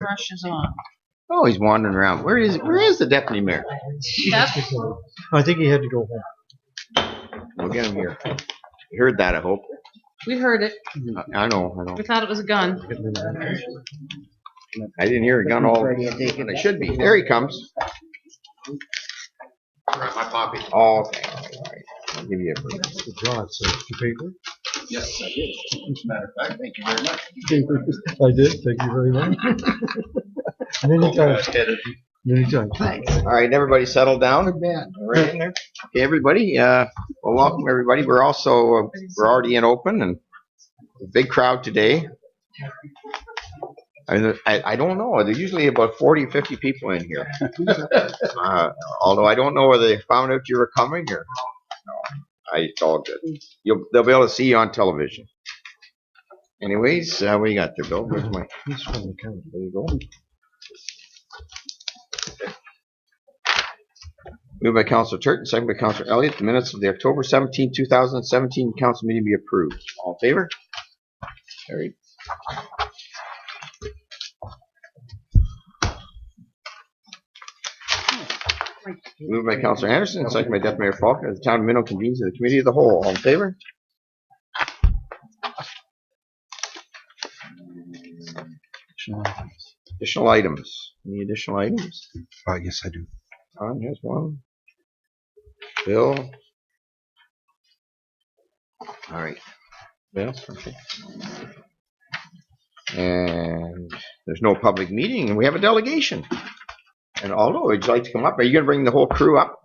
rush is on. Oh, he's wandering around. Where is the deputy mayor? Yep. I think he had to go home. We'll get him here. You heard that, I hope. We heard it. I know. We thought it was a gun. I didn't hear a gun all and I should be. There he comes. Grab my copy. Oh, okay. All right. I'll give you a break. Good job, so you paper? Yes, I did. As a matter of fact, thank you very much. I did, thank you very much. Many times. Many times. Thanks. All right, everybody settle down. Right in there. Okay, everybody. Well, welcome everybody. We're also we're already in open and a big crowd today. I don't know. There's usually about 40 or 50 people in here. Although I don't know whether they found out you were coming or no. It's all good. They'll be able to see you on television. Anyways, what do you got there, Bill? Where's my? He's from the county. There you go. Moved by Councilor Turton, second by Councilor Elliott. The minutes of the October 17, 2017 council meeting be approved. All in favor? Carried. Moved by Councilor Anderson, second by Deputy Mayor Faulkner. The town of Minto convenes the committee of the whole. All in favor? Additional items. Any additional items? Yes, I do. Tom, here's one. Bill. All right. Bill. Okay. And there's no public meeting, and we have a delegation. And Aldo, would you like to come up? Are you going to bring the whole crew up?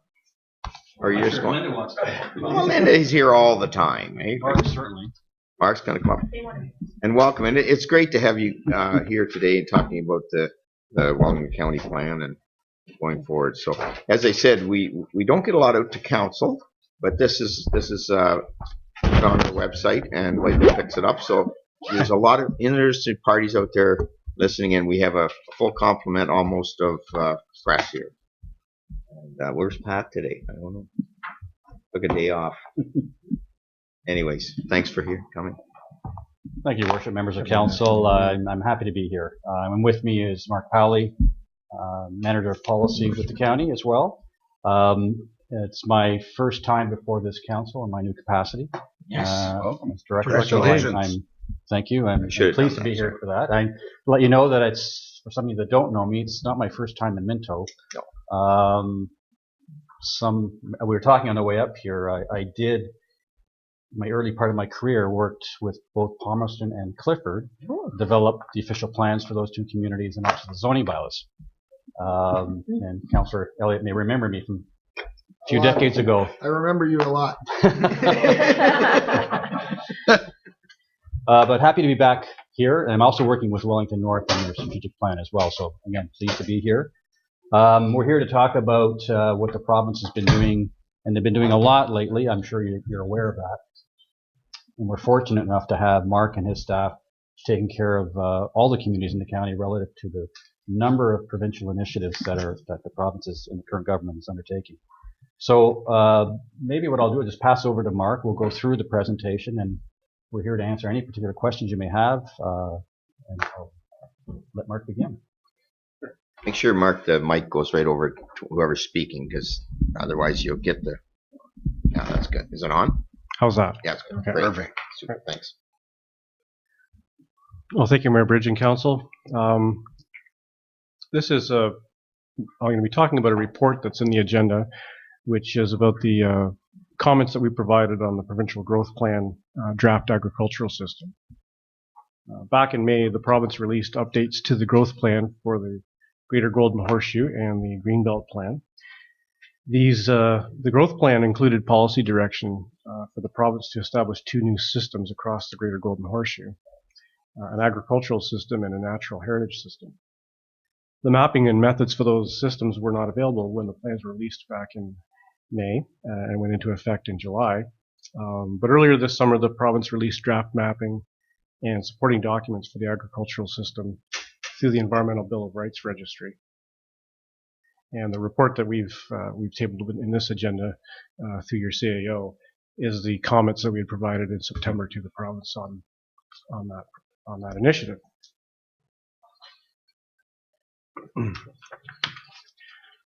Or are you just going? Linda wants to. Well, Linda is here all the time. Eh? Certainly. Mark's going to come up. And welcome. And it's great to have you here today and talking about the Wellington County plan and going forward. So, as I said, we don't get a lot out to council, but this is on our website and Whiteville picks it up. So there's a lot of interested parties out there listening in. We have a full complement almost of press here. And where's Pat today? I don't know. Took a day off. Anyways, thanks for coming. Thank you, Worship, members of council. I'm happy to be here. And with me is Mark Powley, Manager of Policy with the county as well. It's my first time before this council in my new capacity. Yes, welcome. As director. Congratulations. Thank you. I'm pleased to be here for that. I let you know that it's, for some of you that don't know me, it's not my first time in Minto. No. We were talking on the way up here. I did, my early part of my career, worked with both Palmerston and Clifford, developed the official plans for those two communities and also the zoning bylaws. And Councillor Elliott may remember me from a few decades ago. I remember you a lot. But happy to be back here. And I'm also working with Wellington North on their strategic plan as well. So again, pleased to be here. We're here to talk about what the province has been doing, and they've been doing a lot lately. I'm sure you're aware of that. And we're fortunate enough to have Mark and his staff taking care of all the communities in the county relative to the number of provincial initiatives that the provinces and the current government is undertaking. So maybe what I'll do is just pass over to Mark. We'll go through the presentation, and we're here to answer any particular questions you may have. And I'll let Mark begin. Make sure, Mark, the mic goes right over to whoever's speaking, because otherwise you'll get the. Yeah, that's good. Is it on? How's that? Yeah, it's good. Okay. Great. Perfect. Super. Thanks. Well, thank you, Mayor Bridge and Council. This is I'm going to be talking about a report that's in the agenda, which is about the comments that we provided on the provincial growth plan draft agricultural system. Back in May, the province released updates to the growth plan for the Greater Golden Horseshoe and the Greenbelt plan. The growth plan included policy direction for the province to establish two new systems across the Greater Golden Horseshoe, an agricultural system and a natural heritage system. The mapping and methods for those systems were not available when the plans were released back in May and went into effect in July. But earlier this summer, the province released draft mapping and supporting documents for the agricultural system through the Environmental Bill of Rights Registry. And the report that we've tabled in this agenda through your CAO is the comments that we had provided in September to the province on that initiative.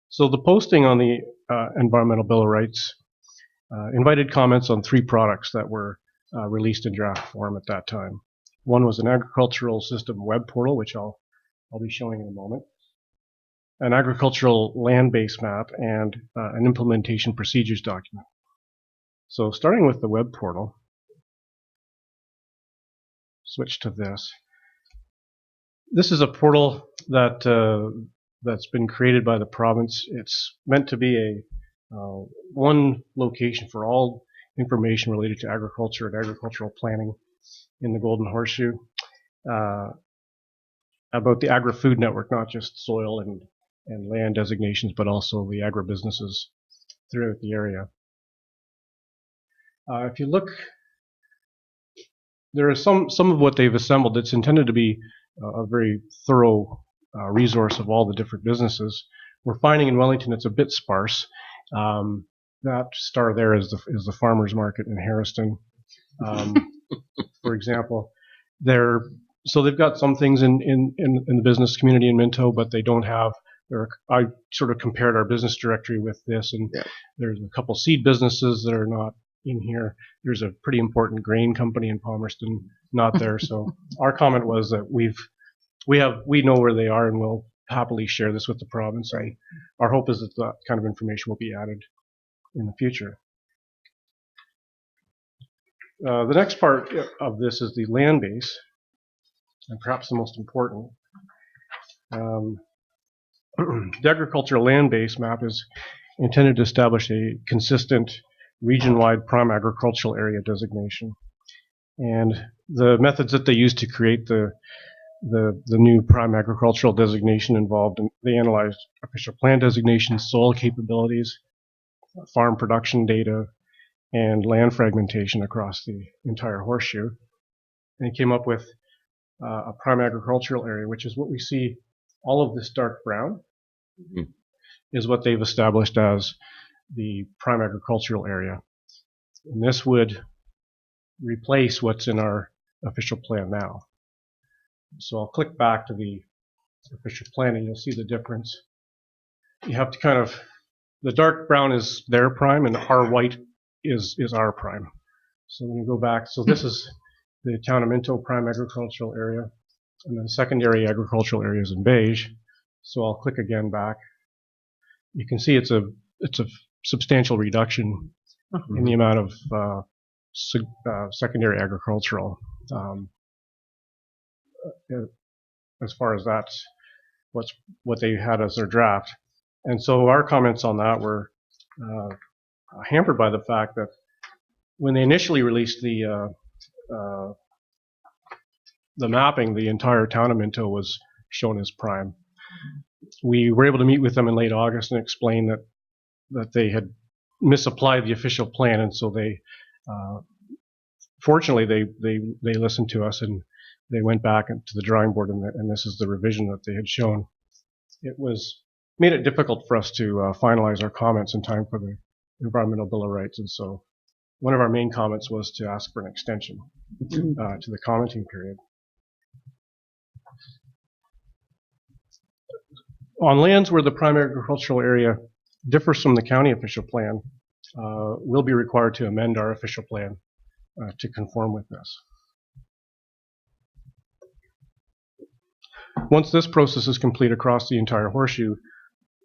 So the posting on the Environmental Bill of Rights invited comments on 3 products that were released in draft form at that time. One was an agricultural system web portal, which I'll be showing in a moment, an agricultural land-based map, and an implementation procedures document. So starting with the web portal, switch to this. This is a portal that that's been created by the province. It's meant to be a one location for all information related to agriculture and agricultural planning in the Golden Horseshoe, about the agri-food network, not just soil and land designations, but also the agribusinesses throughout the area. If you look, there are some of what they've assembled. It's intended to be a very thorough resource of all the different businesses. We're finding in Wellington it's a bit sparse. That star there is the farmers market in Harriston, for example. So they've got some things in the business community in Minto, but they don't have. I sort of compared our business directory with this, and there's a couple seed businesses that are not in here. There's a pretty important grain company in Palmerston not there. So our comment was that we know where they are, and we'll happily share this with the province. And our hope is that that kind of information will be added in the future. The next part of this is the land base, and perhaps the most important. The agricultural land base map is intended to establish a consistent region-wide prime agricultural area designation. And the methods that they use to create the new prime agricultural designation involved, they analyzed official plan designations, soil capabilities, farm production data, and land fragmentation across the entire horseshoe, and came up with a prime agricultural area, which is what we see. All of this dark brown is what they've established as the prime agricultural area. And this would replace what's in our official plan now. So I'll click back to the official plan and you'll see the difference. You have to kind of, the dark brown is their prime and our white is our prime. So when you go back, so this is the town of Minto prime agricultural area, and then secondary agricultural areas in beige. So I'll click again back. You can see it's a substantial reduction in the amount of secondary agricultural, as far as that's what they had as their draft. And so our comments on that were hampered by the fact that when they initially released the mapping, the entire town of Minto was shown as prime. We were able to meet with them in late August and explain that they had misapplied the official plan, and so they fortunately they listened to us and they went back to the drawing board, and this is the revision that they had shown. It made it difficult for us to finalize our comments in time for the Environmental Bill of Rights, and so one of our main comments was to ask for an extension to the commenting period. On lands where the prime agricultural area differs from the county official plan, we'll be required to amend our official plan to conform with this. Once this process is complete across the entire horseshoe,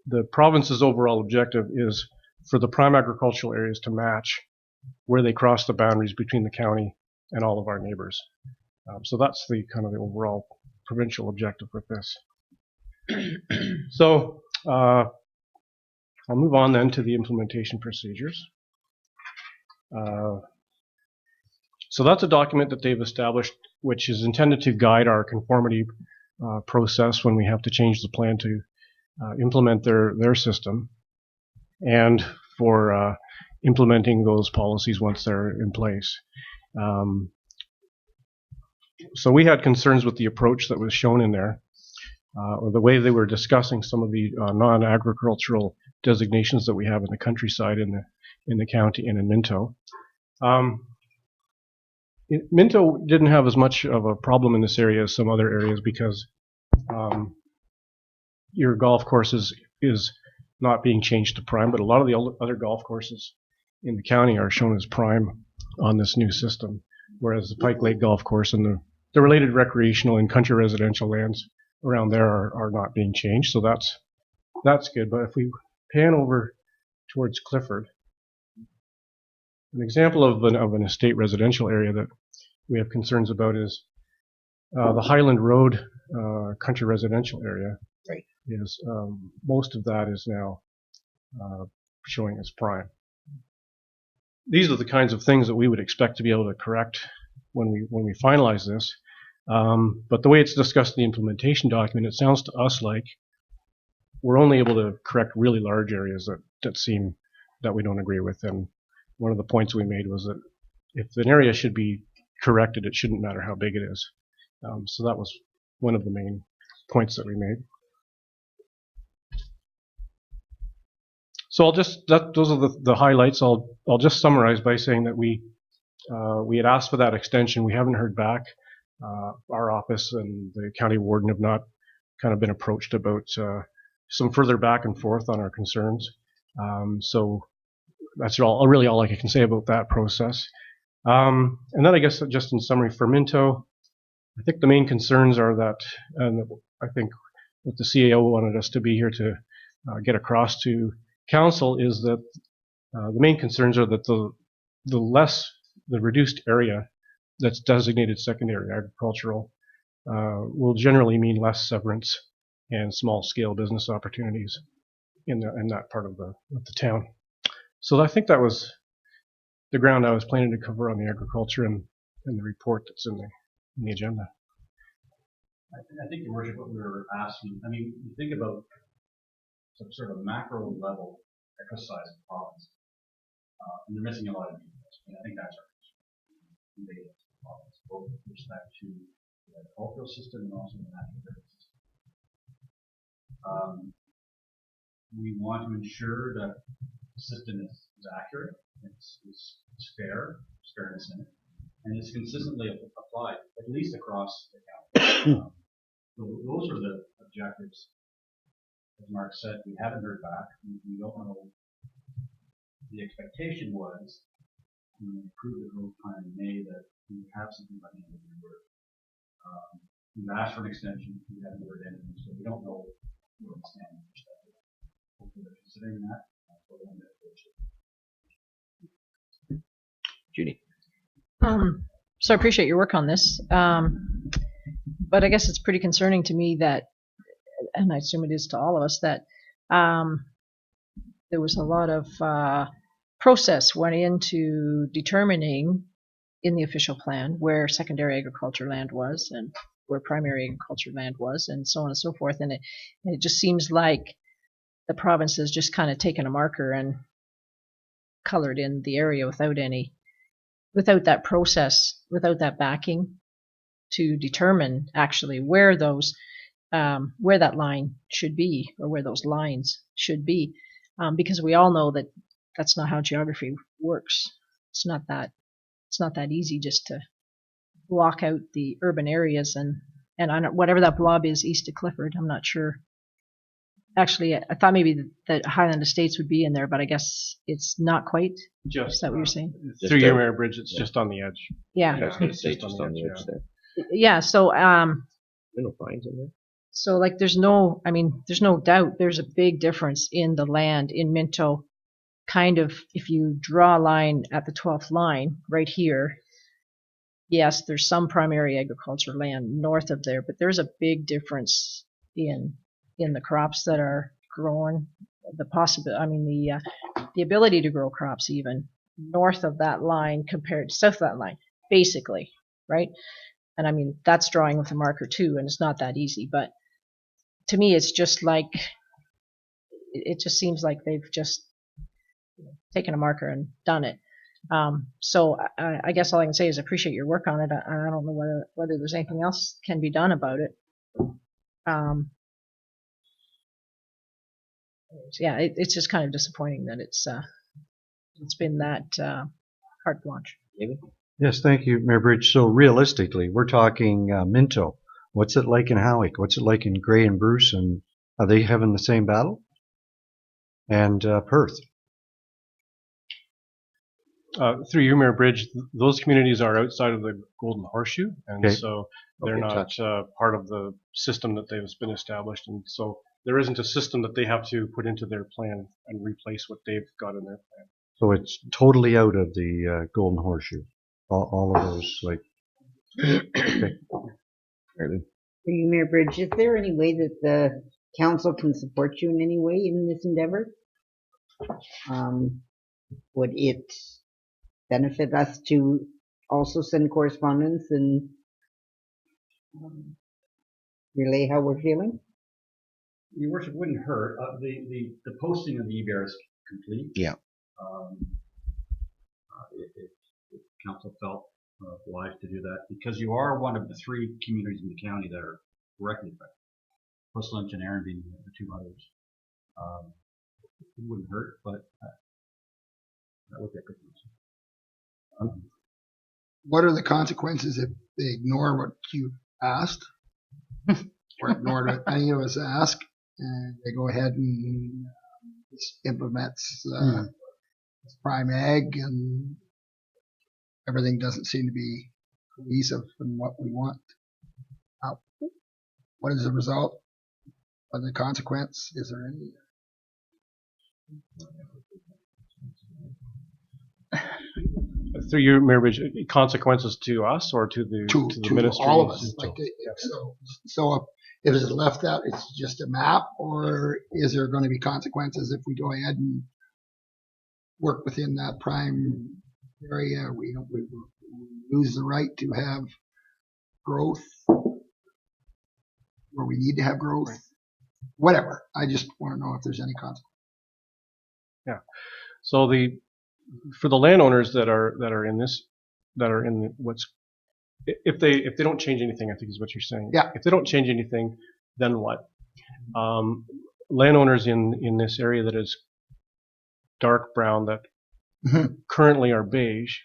the province's overall objective is for the prime agricultural areas to match where they cross the boundaries between the county and all of our neighbors. So that's the kind of the overall provincial objective with this. So I'll move on then to the implementation procedures. So that's a document that they've established, which is intended to guide our conformity process when we have to change the plan to implement their system, and for implementing those policies once they're in place. So we had concerns with the approach that was shown in there, or the way they were discussing some of the non-agricultural designations that we have in the countryside, in the county, and in Minto. Minto didn't have as much of a problem in this area as some other areas because your golf course is not being changed to prime, but a lot of the other golf courses in the county are shown as prime on this new system, whereas the Pike Lake Golf Course and the related recreational and country residential lands around there are not being changed. So that's good. But if we pan over towards Clifford, an example of an estate residential area that we have concerns about is the Highland Road country residential area. Right. Is most of that is now showing as prime. These are the kinds of things that we would expect to be able to correct when we finalize this. But the way it's discussed in the implementation document, it sounds to us like we're only able to correct really large areas that seem that we don't agree with. And one of the points we made was that if an area should be corrected, it shouldn't matter how big it is. So that was one of the main points that we made. So those are the highlights. I'll just summarize by saying that we had asked for that extension. We haven't heard back. Our office and the county warden have not kind of been approached about some further back and forth on our concerns. So that's really all I can say about that process. And then I guess just in summary for Minto, I think the main concerns are that, and I think what the CAO wanted us to be here to get across to council is that the main concerns are that the reduced area that's designated secondary agricultural will generally mean less severance and small scale business opportunities in that part of the town. So I think that was the ground I was planning to cover on the agriculture and the report that's in the agenda. I think, Your Worship, what we were asking, I mean, you think about some sort of macro level exercise of the province, and they're missing a lot of details. And I think that's our concern. Data to the province, both with respect to the agricultural system and also the natural heritage system. We want to ensure that the system is accurate, it's fair, there's fairness in it, and it's consistently applied, at least across the county. So those are the objectives. As Mark said, we haven't heard back. We don't know. The expectation was when we approved the growth plan in May that we would have something by the end of the year. We've asked for an extension. We haven't heard anything, so we don't know where we stand with respect to that. Hopefully they're considering that. That's what we're going to approach it. Judy. So I appreciate your work on this. But I guess it's pretty concerning to me that, and I assume it is to all of us, that there was a lot of process went into determining in the official plan where secondary agriculture land was and where primary agriculture land was, and so on and so forth. And it just seems like the province has just kind of taken a marker and colored in the area without that process, without that backing to determine actually where those where that line should be, or where those lines should be, because we all know that that's not how geography works. It's not that easy just to block out the urban areas and on whatever that blob is east of Clifford. I'm not sure. Actually, I thought maybe that Highland Estates would be in there, but I guess it's not quite. Is that what you're saying? Through your Mayor Bridge, it's just on the edge. Yeah. I was going to say just on the edge there. Yeah. So No pines in there. So like there's no doubt there's a big difference in the land in Minto. Kind of, if you draw a line at the 12th line right here, yes, there's some primary agriculture land north of there, but there's a big difference in the crops that are grown, the ability to grow crops even north of that line compared to south of that line, basically, right? And I mean, that's drawing with a marker too, and it's not that easy, but to me, it's just like, it just seems like they've just taken a marker and done it. So I guess all I can say is appreciate your work on it. I don't know whether there's anything else can be done about it. Yeah, it's just kind of disappointing that it's been that carte blanche. Maybe. Yes, thank you, Mayor Bridge. So realistically, we're talking Minto. What's it like in Howick? What's it like in Gray and Bruce and Are they having the same battle? And Perth. Through you, Mayor Bridge, those communities are outside of the Golden Horseshoe, and Okay. so they're Okay, not part of the system that has been established, and so there isn't a system that they have to put into their plan and replace what they've got in their plan. So it's totally out of the Golden Horseshoe. All of those, like. Okay. Through you, Mayor Bridge, is there any way that the council can support you in any way in this endeavor? Would it benefit us to also send correspondence and relay how we're feeling? Your worship, wouldn't hurt. The posting of the EBR is complete. Yeah. If council felt obliged to do that, because you are one of the 3 communities in the county that are directly affected. Plus Lynch and Aaron being the 2 others. It wouldn't hurt, but that would be a good question. What are the consequences if they ignore what you asked or ignore what any of us ask, and they go ahead and implements prime ag, and everything doesn't seem to be cohesive in what we want? What is the result? What are the consequence? Is there any? Through you, Mayor Bridge, consequences to us or to the To ministry? all of us. Like, so if it's left out, it's just a map, or is there going to be consequences if we go ahead and work within that prime area? We lose the right to have growth where we need to have growth. Whatever. I just want to know if there's any consequence. Yeah. So for the landowners that are in this, that are in what's, if they don't change anything, I think is what you're saying. Yeah. If they don't change anything, then what? Landowners in this area that is dark brown that currently are beige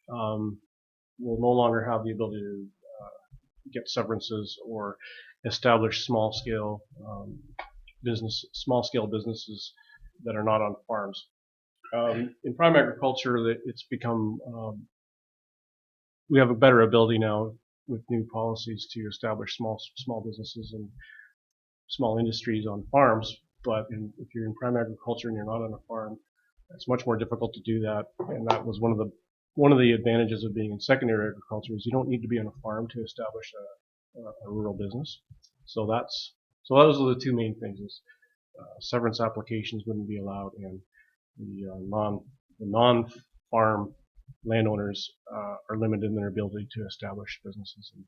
will no longer have the ability to get severances or establish small scale businesses that are not on farms. In prime agriculture, it's become we have a better ability now with new policies to establish small businesses and small industries on farms. But if you're in prime agriculture and you're not on a farm, it's much more difficult to do that. And that was one of the advantages of being in secondary agriculture is you don't need to be on a farm to establish a rural business. So those are the 2 main things: is severance applications wouldn't be allowed, and the non-farm landowners are limited in their ability to establish businesses and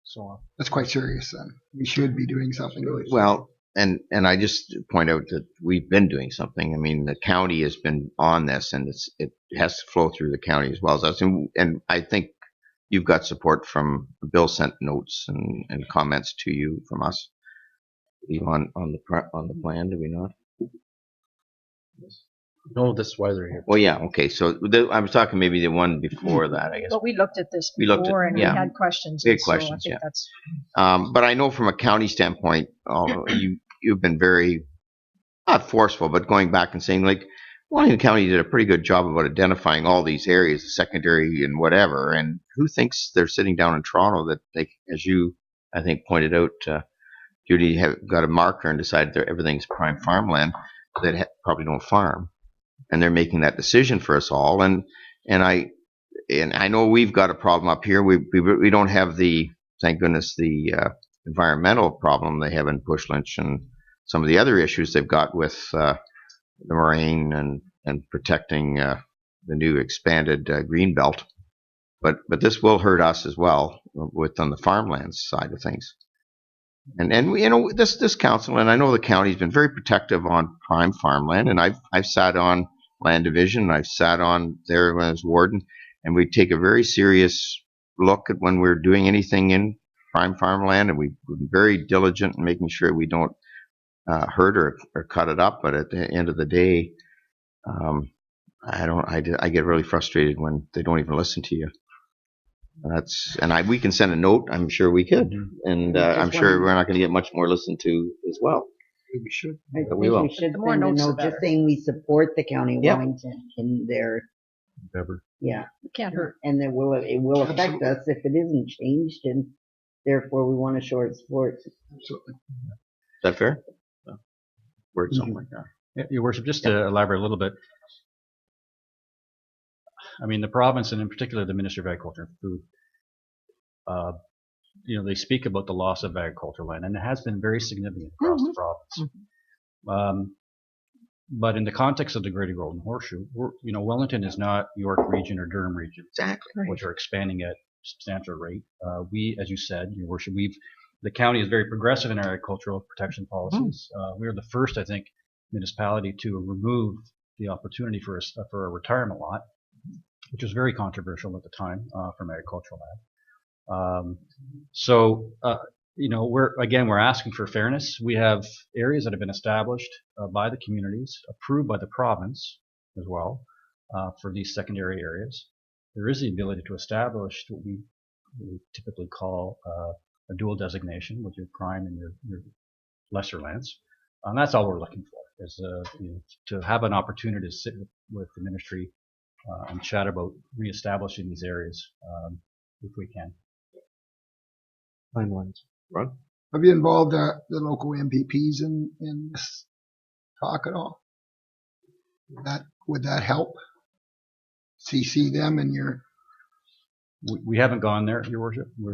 so on. That's quite serious then. We should be doing something. Well, and I just point out that we've been doing something. I mean, the county has been on this, and it has to flow through the county as well as us. And I think you've got support from Bill sent notes and comments to you from us on the plan. Do we not? No, that's why they're here. Well, yeah. Okay. So I was talking maybe the one before that, I guess. But we looked at this We looked at- before and yeah. we had questions. We had and so questions, I think yeah. that's But I know from a county standpoint, you've been very, not forceful, but going back and saying, like, Wellington County did a pretty good job about identifying all these areas, the secondary and whatever. And who thinks they're sitting down in Toronto that they, as you, I think, pointed out, Judy, have got a marker and decided that everything's prime farmland that probably don't farm. And they're making that decision for us all. And I know we've got a problem up here. We don't have thank goodness, the environmental problem they have in Bush Lynch and some of the other issues they've got with the moraine and protecting the new expanded green belt. But this will hurt us as well on the farmlands side of things. And we, this council, and I know the county's been very protective on prime farmland, and I've sat on land division, I've sat on there when I was warden, and we take a very serious look at when we're doing anything in prime farmland, and we've been very diligent in making sure we don't hurt or cut it up. But at the end of the day, I get really frustrated when they don't even listen to you. We can send a note. I'm sure we could, and I'm sure we're not going to get much more listened to as well. Maybe we should. I think we will. we should The more send a notes, the note better. just saying we support the county of Yep. Wellington in their, Endeavor. yeah. It can't hurt. And it will affect Absolutely. us if it isn't changed, and therefore we want to show our support. Absolutely. Is that fair? Word something like that. Yeah, Your Worship, just to elaborate a little bit. I mean, the province, and in particular the Minister of Agriculture and Food, they speak about the loss of agricultural land, and it has been very significant across the province. But in the context of the Greater Golden Horseshoe, Wellington is not York Region or Durham Region, Exactly. which are expanding at substantial rate. We, as you said, Your Worship, the county is very progressive in our agricultural protection policies. We are the first, I think, municipality to remove the opportunity for a retirement lot, which was very controversial at the time from agricultural land. We're asking for fairness. We have areas that have been established by the communities, approved by the province as well, for these secondary areas. There is the ability to establish what we typically call a dual designation with your prime and your lesser lands. And that's all we're looking for, is to have an opportunity to sit with the ministry and chat about reestablishing these areas if we can. Timelines. Ron? Have you involved the local MPPs in this talk at all? Would that help? CC them and your. We haven't gone there, Your Worship. We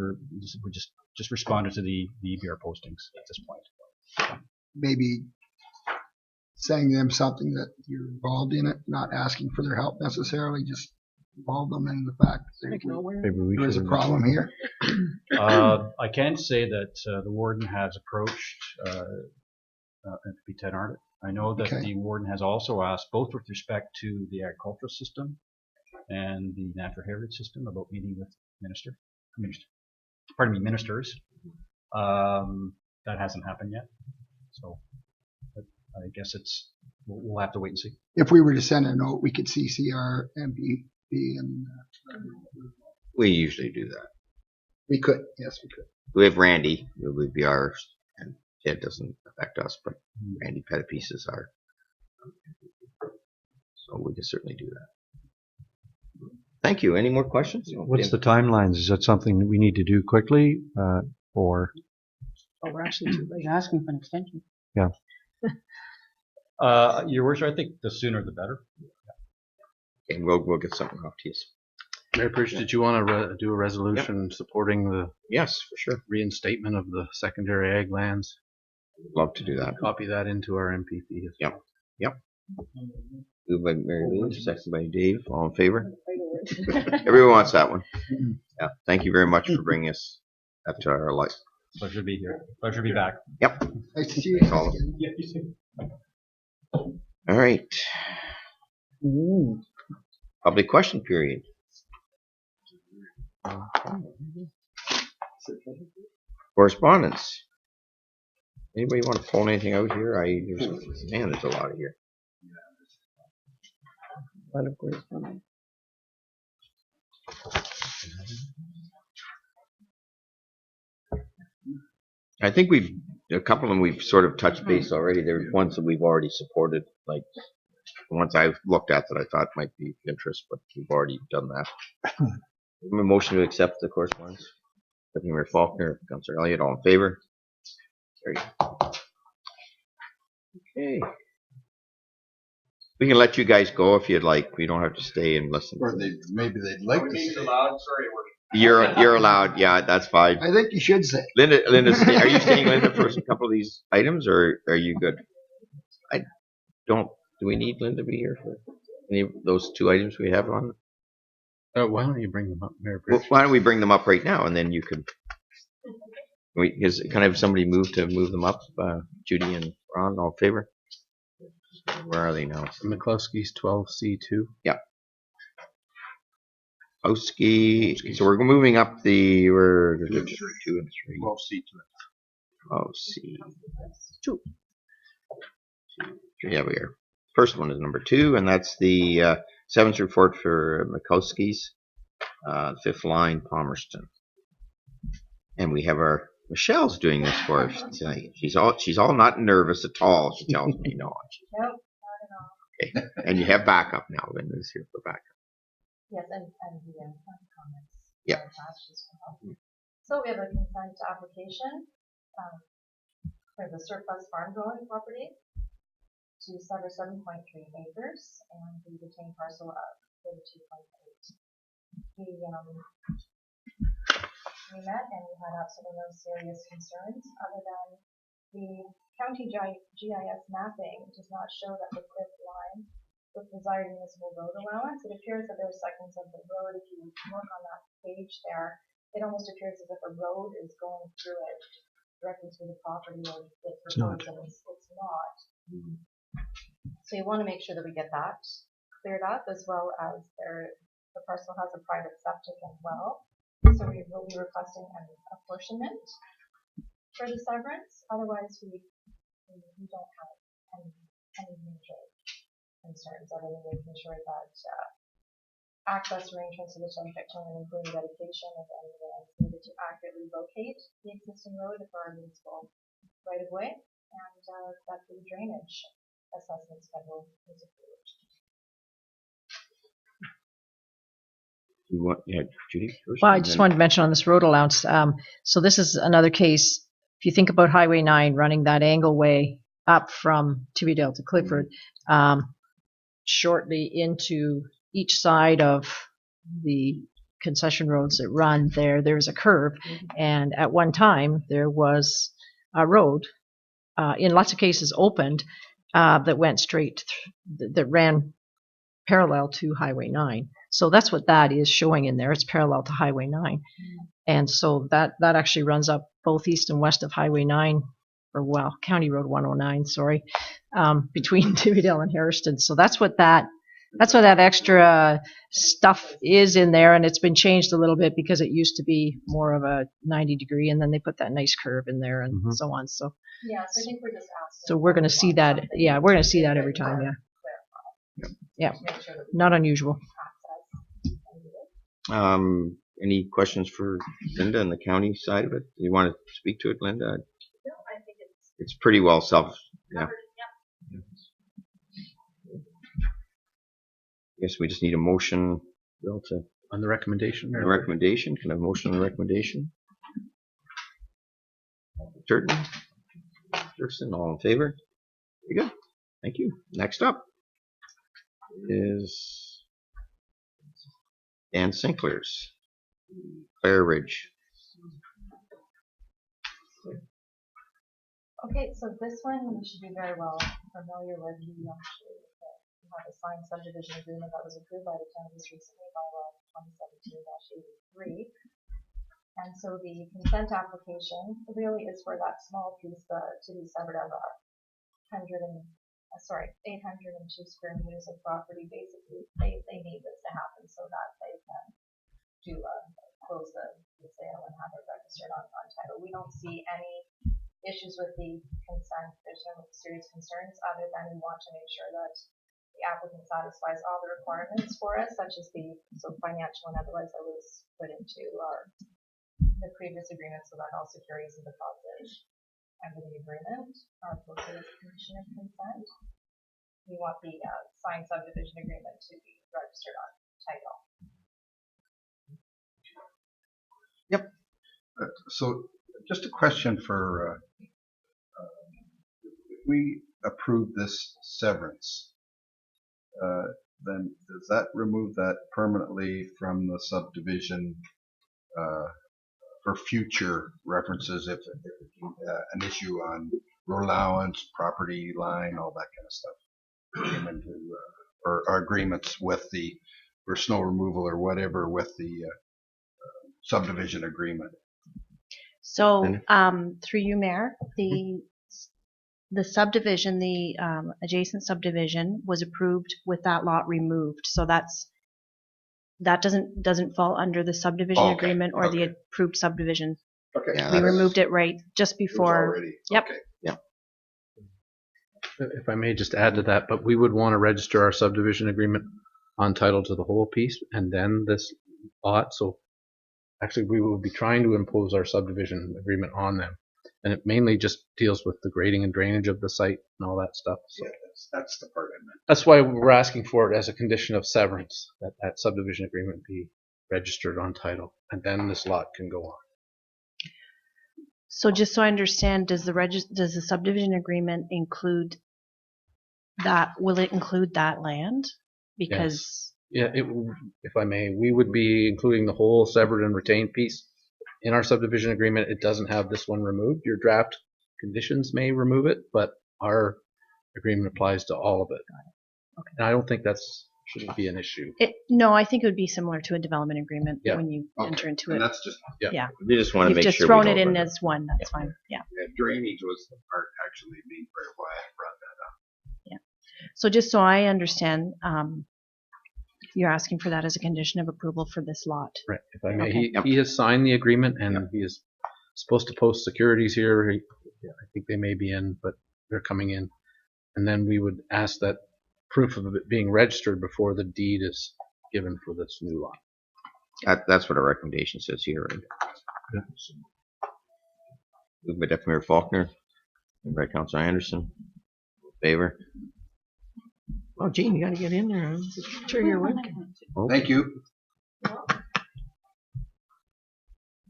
just responded to the EBR postings at this point. Maybe saying to them something that you're involved in it, not asking for their help necessarily, just involve them in the fact that Maybe we there's a should. problem here. I can say that the warden has approached MPP Ted Arnott. I know that Okay. the warden has also asked, both with respect to the agricultural system and the natural heritage system, about meeting with ministers. That hasn't happened yet. So I guess we'll have to wait and see. If we were to send a note, we could CC our MPP and We usually do that. we could. Yes, we could. We have Randy, who would be ours, and it doesn't affect us, but Randy Pettipiece is our. So we can certainly do that. Thank you. Any more questions? What's the timelines? Is that something that we need to do quickly, or? Oh, we're actually too late. He's asking for an extension. Yeah. Your Worship, I think the sooner the better. And we'll get something off to you. Mayor Pritch, did you want to do a resolution supporting the Yes, for sure. reinstatement of the secondary ag lands? Love to do that. Copy that into our MPP. Yep. Moved by Mary Lou, second by Dave. All in favor? Everyone wants that one. Yeah. Thank you very much for bringing us that to our life. Pleasure to be here. Pleasure to be back. Yep. Nice to see you. Thanks, all. All right. Public question period. Correspondence. Anybody want to phone anything out here? There's a lot here. But of course, fine. I think a couple of them we've sort of touched base already. There's ones that we've already supported, like the ones I've looked at that I thought might be of interest, but we've already done that. A motion to accept the correspondence. Deputy Mayor Faulkner, Councillor Elliott, all in favor? Carried. Okay. We can let you guys go if you'd like. We don't have to stay and listen. Or maybe they'd like to say. You're allowed. Yeah, that's fine. I think you should say. Linda, are you staying, Linda, for a couple of these items, or are you good? Do we need Linda to be here for any of those two items we have on? Why don't you bring them up, Mayor Well, Pritch? why don't we bring them up right now, and then you can. Can I have somebody move them up? Judy and Ron, all in favor? Where are they now? McCluskey's 12C2. Oski. So we're moving up we're 2 and 3. 12C2. Oh, C. 2. Yeah, we are. First one is number 2, and that's the 7th report for Mikowski's, 5th line, Palmerston. And we have our Michelle's doing this for us tonight. She's all not nervous at all. She tells me no. Nope, not at all. Okay. And you have backup now. Linda's here for backup. Yes, and the comments. Yeah. So we have a consent application for the surplus farm dwelling property to sever 7.3 acres and the retained parcel of 32.8. We met and we had absolutely no serious concerns other than the county GIS mapping does not show that the cliff line with desired municipal road allowance. It appears that there are segments of the road, if you look on that page there, it almost appears as if a road is going through it directly through the property, or it's not. It's not. So you want to make sure that we get that cleared up, as well as the parcel has a private septic as well. So we will be requesting an apportionment for the severance. Otherwise, we don't have any major concerns other than making sure that access arrangements to the subject land, including dedication of any lands needed to accurately locate the existing road for our municipal right of way, and that the drainage assessment schedule is approved. You want, Judy first? Well, I just wanted to mention on this road allowance. So this is another case. If you think about Highway 9 running that angle way up from Tibidale to Clifford, shortly into each side of the concession roads that run there's a curve, and at one time there was a road, in lots of cases opened, that went that ran parallel to Highway 9. So that's what that is showing in there. It's parallel to Highway 9. And so that actually runs up both east and west of Highway 9, or County Road 109, sorry, between Tibidale and Harriston. So that's what that extra stuff is in there, and it's been changed a little bit because it used to be more of a 90-degree, and then they put that nice curve in there and so on. So yeah, so I think we're just asking. So we're going to see that. Yeah, we're going to see that every time. Yeah. Not unusual. Any questions for Linda and the county side of it? You want to speak to it, Linda? No, I think it's pretty well self. Yeah. I guess we just need a motion, Bill, on the recommendation. The recommendation. Can I have a motion on the recommendation? Thurston, all in favor? Very good. Thank you. Next up is Dan Sinclair's Clare Ridge. Okay, so this one you should be very well familiar with. We have a signed subdivision agreement that was approved by the town just recently by law 2017-83. And so the consent application really is for that small piece to be severed of 802 square meters of property. Basically, they need this to happen so that they can close the sale and have it registered on title. We don't see any issues with the consent. There's no serious concerns other than we want to make sure that the applicant satisfies all the requirements for us, such as financial and otherwise that was put into the previous agreement, so that all securities and deposits under the agreement are posted as a condition of consent. We want the signed subdivision agreement to be registered on title. Yep. So just a question for, if we approve this severance, then does that remove that permanently from the subdivision for future references if an issue on road allowance, property line, all that kind of stuff came into, or agreements with for snow removal or whatever with the subdivision agreement? So through you, Mayor, the subdivision, the adjacent subdivision was approved with that lot removed. So that doesn't fall under the subdivision agreement or the approved subdivision. Okay. Yeah, We removed it right just before. Yep. Okay. Yeah. If I may just add to that, but we would want to register our subdivision agreement on title to the whole piece and then this lot. So actually, we will be trying to impose our subdivision agreement on them. And it mainly just deals with the grading and drainage of the site and all that stuff. So Yeah, that's the part I meant. that's why we're asking for it as a condition of severance, that that subdivision agreement be registered on title, and then this lot can go on. So just so I understand, does the subdivision agreement include that? Will it include that land? Because Yeah, if I may, we would be including the whole severed and retained piece in our subdivision agreement. It doesn't have this one removed. Your draft conditions may remove it, but our agreement applies to all of it. Okay. And I don't think shouldn't be an issue. No, I think it would be similar to a development agreement when you enter into And it. that's just, Yeah. We just want to You've make just sure thrown we it know in about as one. That's fine. Yeah. drainage was the part actually being part of why I brought that up. So just so I understand, you're asking for that as a condition of approval for this lot. Right. If I may, Okay. he has signed the agreement, and he is supposed to post securities here. I think they may be in, but they're coming in. And then we would ask that proof of it being registered before the deed is given for this new lot. That's what our recommendation says here. Right? Moved by Deputy Mayor Faulkner, moved by Councilor Anderson. Favor. Oh, Gene, you got to get in there. Sure, you're welcome. Thank you.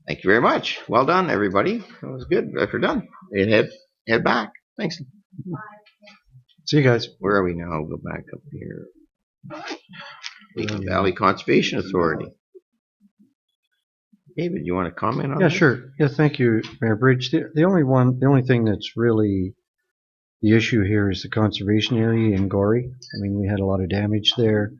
Thank you very much. Well done, everybody. That was good. We're done. Head back. Thanks. See you guys. Where are we now? Go back up here. Aiken Valley Conservation Authority. David, you want to comment on Yeah, this? sure. Yeah, thank you, Mayor Bridge. The only thing that's really the issue here is the conservation area in Gorey. I mean, we had a lot of damage there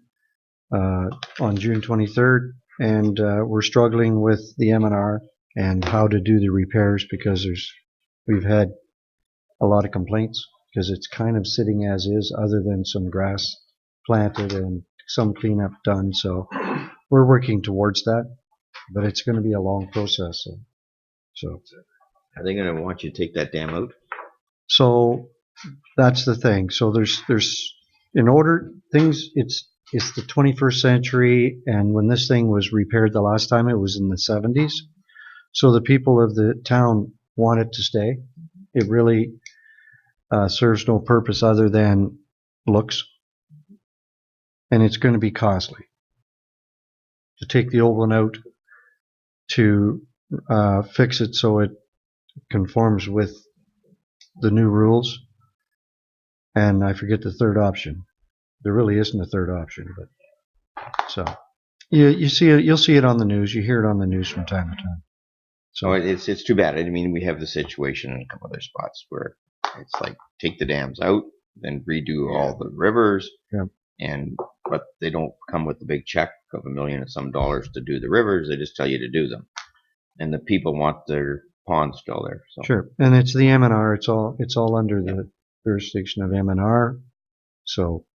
on June 23rd, and we're struggling with the M&R and how to do the repairs because we've had a lot of complaints because it's kind of sitting as is, other than some grass planted and some cleanup done. So we're working towards that, but it's going to be a long process. So Are they going to want you to take that dam out? So that's the thing. So there's in order things. It's the 21st century, and when this thing was repaired the last time, it was in the 70s. So the people of the town want it to stay. It really serves no purpose other than looks, and it's going to be costly to take the old one out, to fix it so it conforms with the new rules. And I forget the third option. There really isn't a third option, but so you see it. You'll see it on the news. You hear it on the news from time to time. So it's too bad. I mean, we have the situation in a couple other spots where it's like take the dams out, then redo all the rivers, but they don't come with the big check of $1 million and some dollars to do the rivers. They just tell you to do them, and the people want their ponds still there. So. Sure, and it's the M&R. It's all under the jurisdiction of M&R. So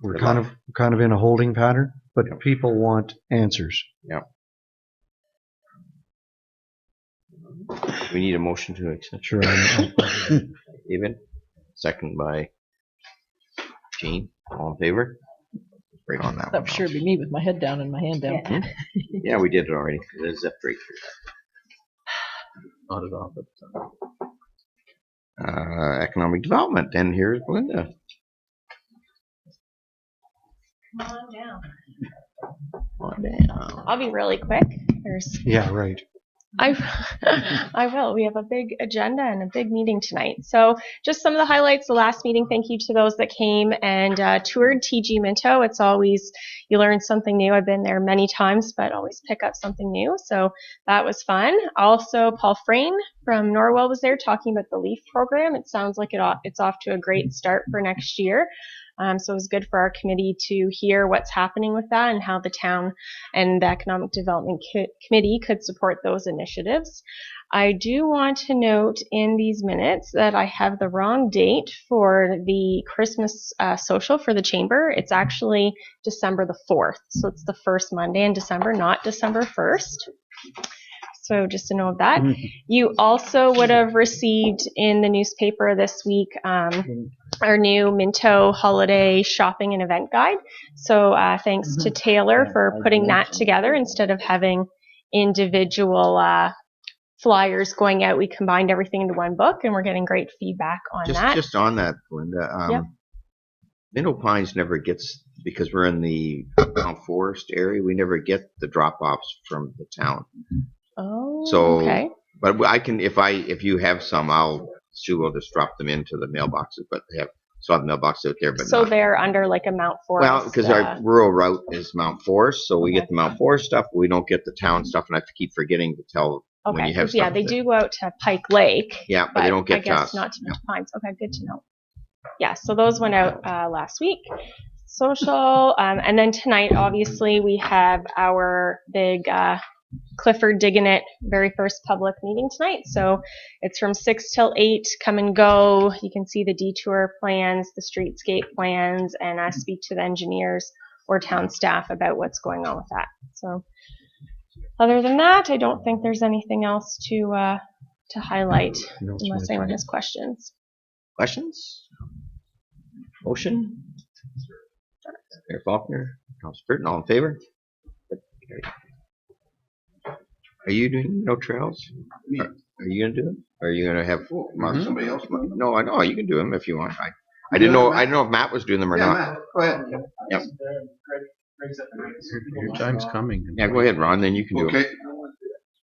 we're kind of in a holding pattern, but people want answers. Yeah. We need a motion to accept. Sure. David, second by Gene. All in favor? Right on that That one. would sure be me with my head down and my hand down. Yeah, we did it already. It zipped right Not at all, but through. Economic development, and here's Belinda. Come on down. On down. I'll be really quick. Yeah, right. I will. We have a big agenda and a big meeting tonight. So just some of the highlights. The last meeting, thank you to those that came and toured TG Minto. It's always, you learn something new. I've been there many times, but always pick up something new. So that was fun. Also, Paul Frayne from Norwell was there talking about the LEAF program. It sounds like it's off to a great start for next year. So it was good for our committee to hear what's happening with that and how the town and the Economic Development Committee could support those initiatives. I do want to note in these minutes that I have the wrong date for the Christmas social for the chamber. It's actually December the 4th. So it's the first Monday in December, not December 1st. So just to know of that. You also would have received in the newspaper this week our new Minto holiday shopping and event guide. So thanks to Taylor for putting that together instead of having individual flyers going out. We combined everything into one book, and we're getting great feedback on that. Just on that, Linda. Yep. Minto Pines never gets, because we're in the Mount Forest area, we never get the drop-offs from the town. Oh, So, okay. but I can, if you have some, Sue will just drop them into the mailboxes, but they have, the mailbox out there, but So not. they're under like a Mount Forest. Well, because our rural route is Mount Forest, so we get the Mount Forest stuff, but we don't get the town stuff, and I have to keep forgetting to tell when you have stuff. Yeah, they do go out to Pike Lake. Yeah, but they don't get I guess to us. not to Minto Pines. Okay, good to know. Yeah, so those went out last week. Social, and then tonight, obviously, we have our big Clifford Digging It very first public meeting tonight. So it's from 6 till 8. Come and go. You can see the detour plans, the streetscape plans, and speak to the engineers or town staff about what's going on with that. So other than that, I don't think there's anything else to highlight unless anyone has questions. Questions? Motion? Mayor Faulkner, Councilor Burton, all in favor? Are you doing no trails? Are you gonna do them? Or are you gonna have Somebody else? No, I know you can do them if you want. I didn't know. I didn't know if Matt was doing them or not. Matt, go ahead. Yep. Your time's coming. Yeah, go ahead, Ron. Then you can do Okay. them.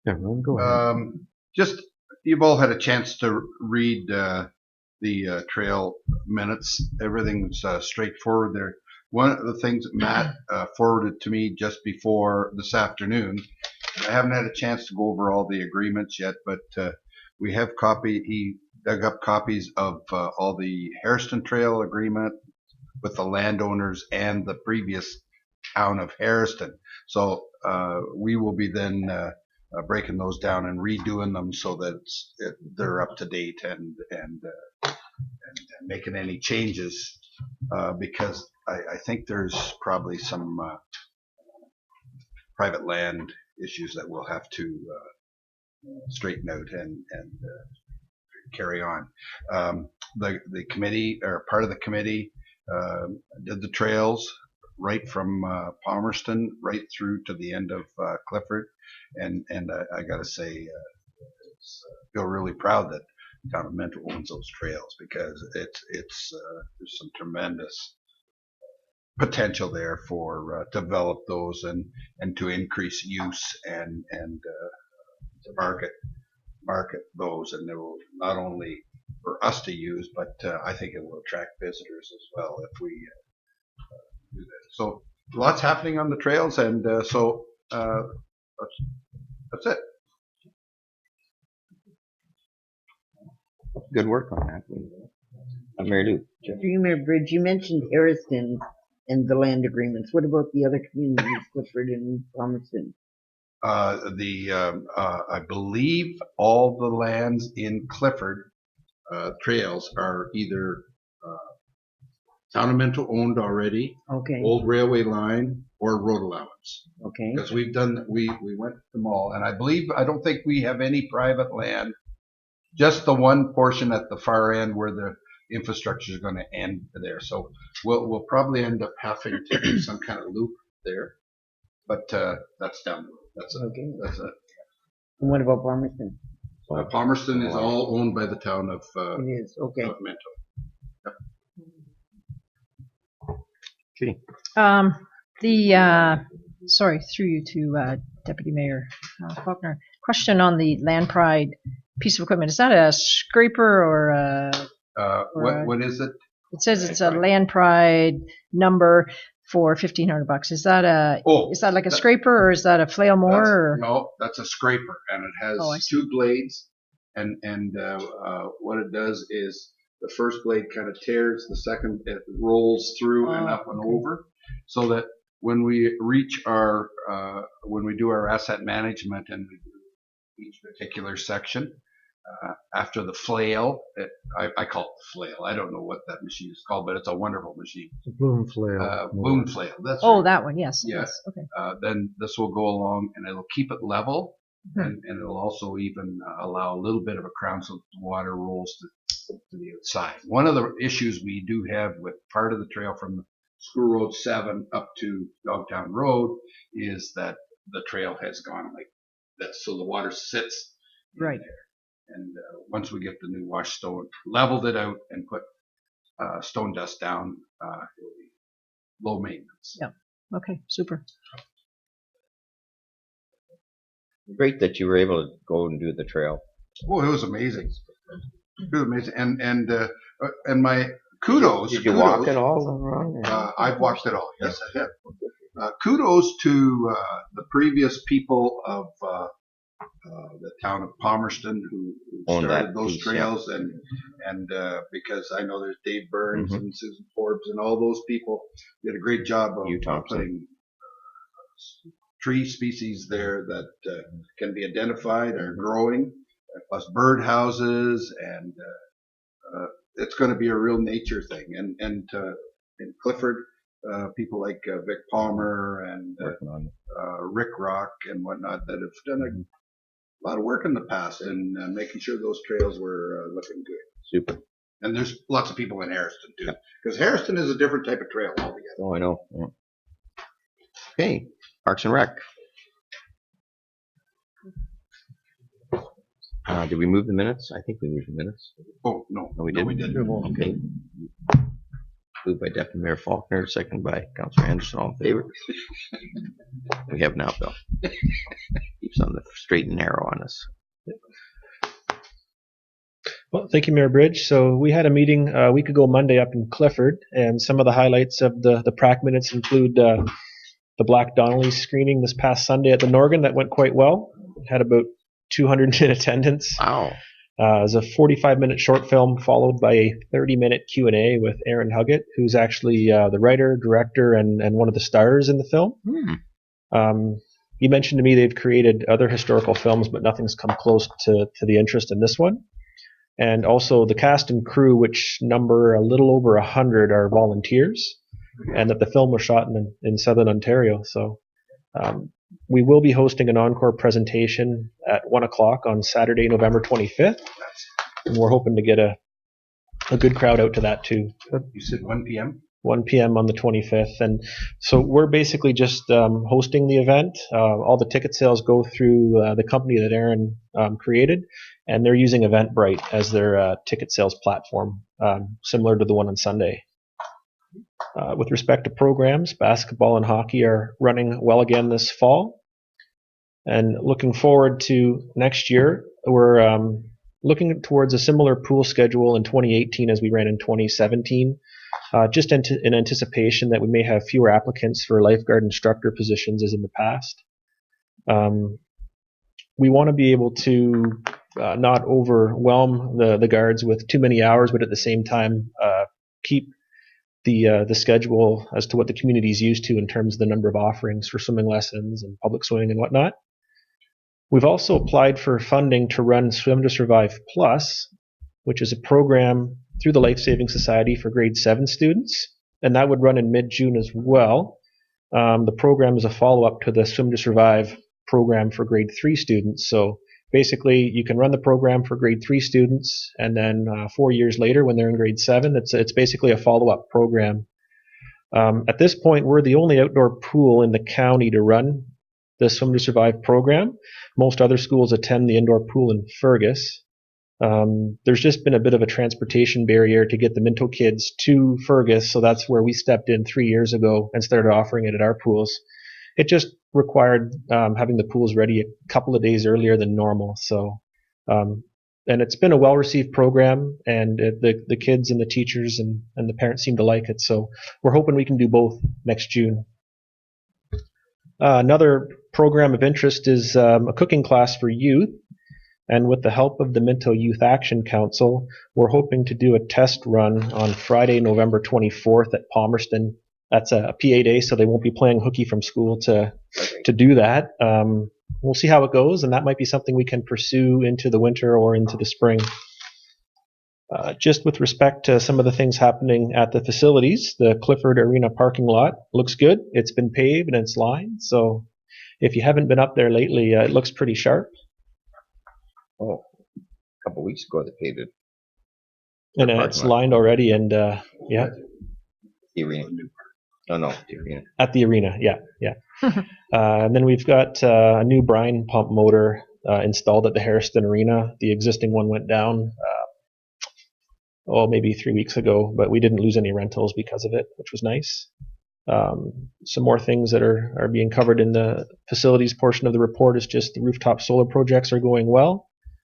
Yeah, Ron, go ahead. Just, you've all had a chance to read the trail minutes. Everything's straightforward there. One of the things that Matt forwarded to me just before this afternoon, I haven't had a chance to go over all the agreements yet, but we have he dug up copies of all the Harrison Trail agreement with the landowners and the previous town of Harrison. So we will be then breaking those down and redoing them so that they're up to date and making any changes because I think there's probably some private land issues that we'll have to straighten out and carry on. The committee, or part of the committee, did the trails right from Palmerston right through to the end of Clifford, and I got to say, feel really proud that the town of Minto owns those trails because it's there's some tremendous potential there for develop those and to increase use and to market those, and it will not only for us to use, but I think it will attract visitors as well if we do that. So lots happening on the trails, and so that's it. Good work on that. Mary Lou. Through you, Mayor Bridge, you mentioned Harrison and the land agreements. What about the other communities, Clifford and Palmerston? I believe all the lands in Clifford trails are either town of Minto owned already, Okay. old railway line, or road allowance. Okay. Because we went to them all, and I don't think we have any private land. Just the one portion at the far end where the infrastructure is going to end there. So we'll probably end up having to do some kind of loop there, but that's down the road. That's it. Okay. That's it. And what about Palmerston? Palmerston is all owned by the town of It is. Okay. of Minto. Sorry, through you to Deputy Mayor Faulkner. Question on the Land Pride piece of equipment. Is that a scraper or What is it? It says it's a Land Pride number for $1,500. Is that is that like a scraper or is that a flail mower? No, that's a scraper, and it has two blades, and what it does is the first blade kind of tears, the second it rolls through and up and over, so that when we reach our when we do our asset management and we do each particular section, after the flail, I call it the flail. I don't know what that machine is called, but it's a wonderful machine. The boom flail. Boom flail. That's Oh, right. that one. Yes. Yes. Okay. Then this will go along and it'll keep it level, and it'll also even allow a little bit of a crown so the water rolls to the outside. One of the issues we do have with part of the trail from School Road 7 up to Dogtown Road is that the trail has gone like so the water sits in Right. there. And once we get the new wash stone, leveled it out and put stone dust down, it'll be low maintenance. Yeah. Okay, super. Great that you were able to go and do the trail. Oh, it was amazing. It was amazing. And my kudos. Did you walk it all around? I've watched it all. Yes, I have. Kudos to the previous people of the town of Palmerston who Owned started that those piece, trails, and because I know there's Dave Burns Mhm. and Susan Forbes and all those people did a great job of Hugh Thompson. putting tree species there that can be identified are growing, plus bird houses, and it's going to be a real nature thing. And in Clifford, people like Vic Palmer and Working on it. Rick Rock and whatnot that have done a lot of work in the past in making sure those trails were looking good. Super. And there's lots of people in Harrison too, because Harrison is a different type of trail altogether. Oh, I know. Yeah. Okay, Parks and Rec. Did we move the minutes? I think we moved the minutes. Oh, no. No, we No, didn't. we didn't. Okay. Moved by Deputy Mayor Faulkner, second by Councilor Anderson. All in favor? We have now, Bill. Keeps on the straight and narrow on us. Well, thank you, Mayor Bridge. So we had a meeting a week ago Monday up in Clifford, and some of the highlights of the PRAC minutes include the Black Donnelly screening this past Sunday at the Norgan that went quite well. Had about 200 in attendance. Wow. It was a 45-minute short film followed by a 30-minute Q&A with Aaron Huggett, who's actually the writer, director, and one of the stars in the film. He mentioned to me they've created other historical films, but nothing's come close to the interest in this one. And also the cast and crew, which number a little over 100, are volunteers, and that the film was shot in Southern Ontario. So we will be hosting an encore presentation at 1 o'clock on Saturday, November 25th. And we're hoping to get a good crowd out to that too. You said 1 p.m.? 1 p.m. on the 25th. And so we're basically just hosting the event. All the ticket sales go through the company that Aaron created, and they're using Eventbrite as their ticket sales platform, similar to the one on Sunday. With respect to programs, basketball and hockey are running well again this fall. And looking forward to next year, we're looking towards a similar pool schedule in 2018 as we ran in 2017, just in anticipation that we may have fewer applicants for lifeguard instructor positions as in the past. We want to be able to not overwhelm the guards with too many hours, but at the same time keep the schedule as to what the community is used to in terms of the number of offerings for swimming lessons and public swimming and whatnot. We've also applied for funding to run Swim to Survive Plus, which is a program through the Life Saving Society for grade 7 students, and that would run in mid-June as well. The program is a follow-up to the Swim to Survive program for grade 3 students. So basically, you can run the program for grade 3 students, and then 4 years later, when they're in grade 7, it's basically a follow-up program. At this point, we're the only outdoor pool in the county to run the Swim to Survive program. Most other schools attend the indoor pool in Fergus. There's just been a bit of a transportation barrier to get the Minto kids to Fergus, so that's where we stepped in 3 years ago and started offering it at our pools. It just required having the pools ready a couple of days earlier than normal. So, and it's been a well-received program, and the kids and the teachers and the parents seem to like it. So we're hoping we can do both next June. Another program of interest is a cooking class for youth. And with the help of the Minto Youth Action Council, we're hoping to do a test run on Friday, November 24th at Palmerston. That's a PA day, so they won't be playing hooky from school to do that. We'll see how it goes, and that might be something we can pursue into the winter or into the spring. Just with respect to some of the things happening at the facilities, the Clifford Arena parking lot looks good. It's been paved and it's lined, so if you haven't been up there lately, it looks pretty sharp. Oh, a couple weeks ago they paved it. And it's lined already, and yeah. The arena. No, the arena. At the arena, yeah. And then we've got a new brine pump motor installed at the Harrison Arena. The existing one went down, maybe 3 weeks ago, but we didn't lose any rentals because of it, which was nice. Some more things that are being covered in the facilities portion of the report is just the rooftop solar projects are going well,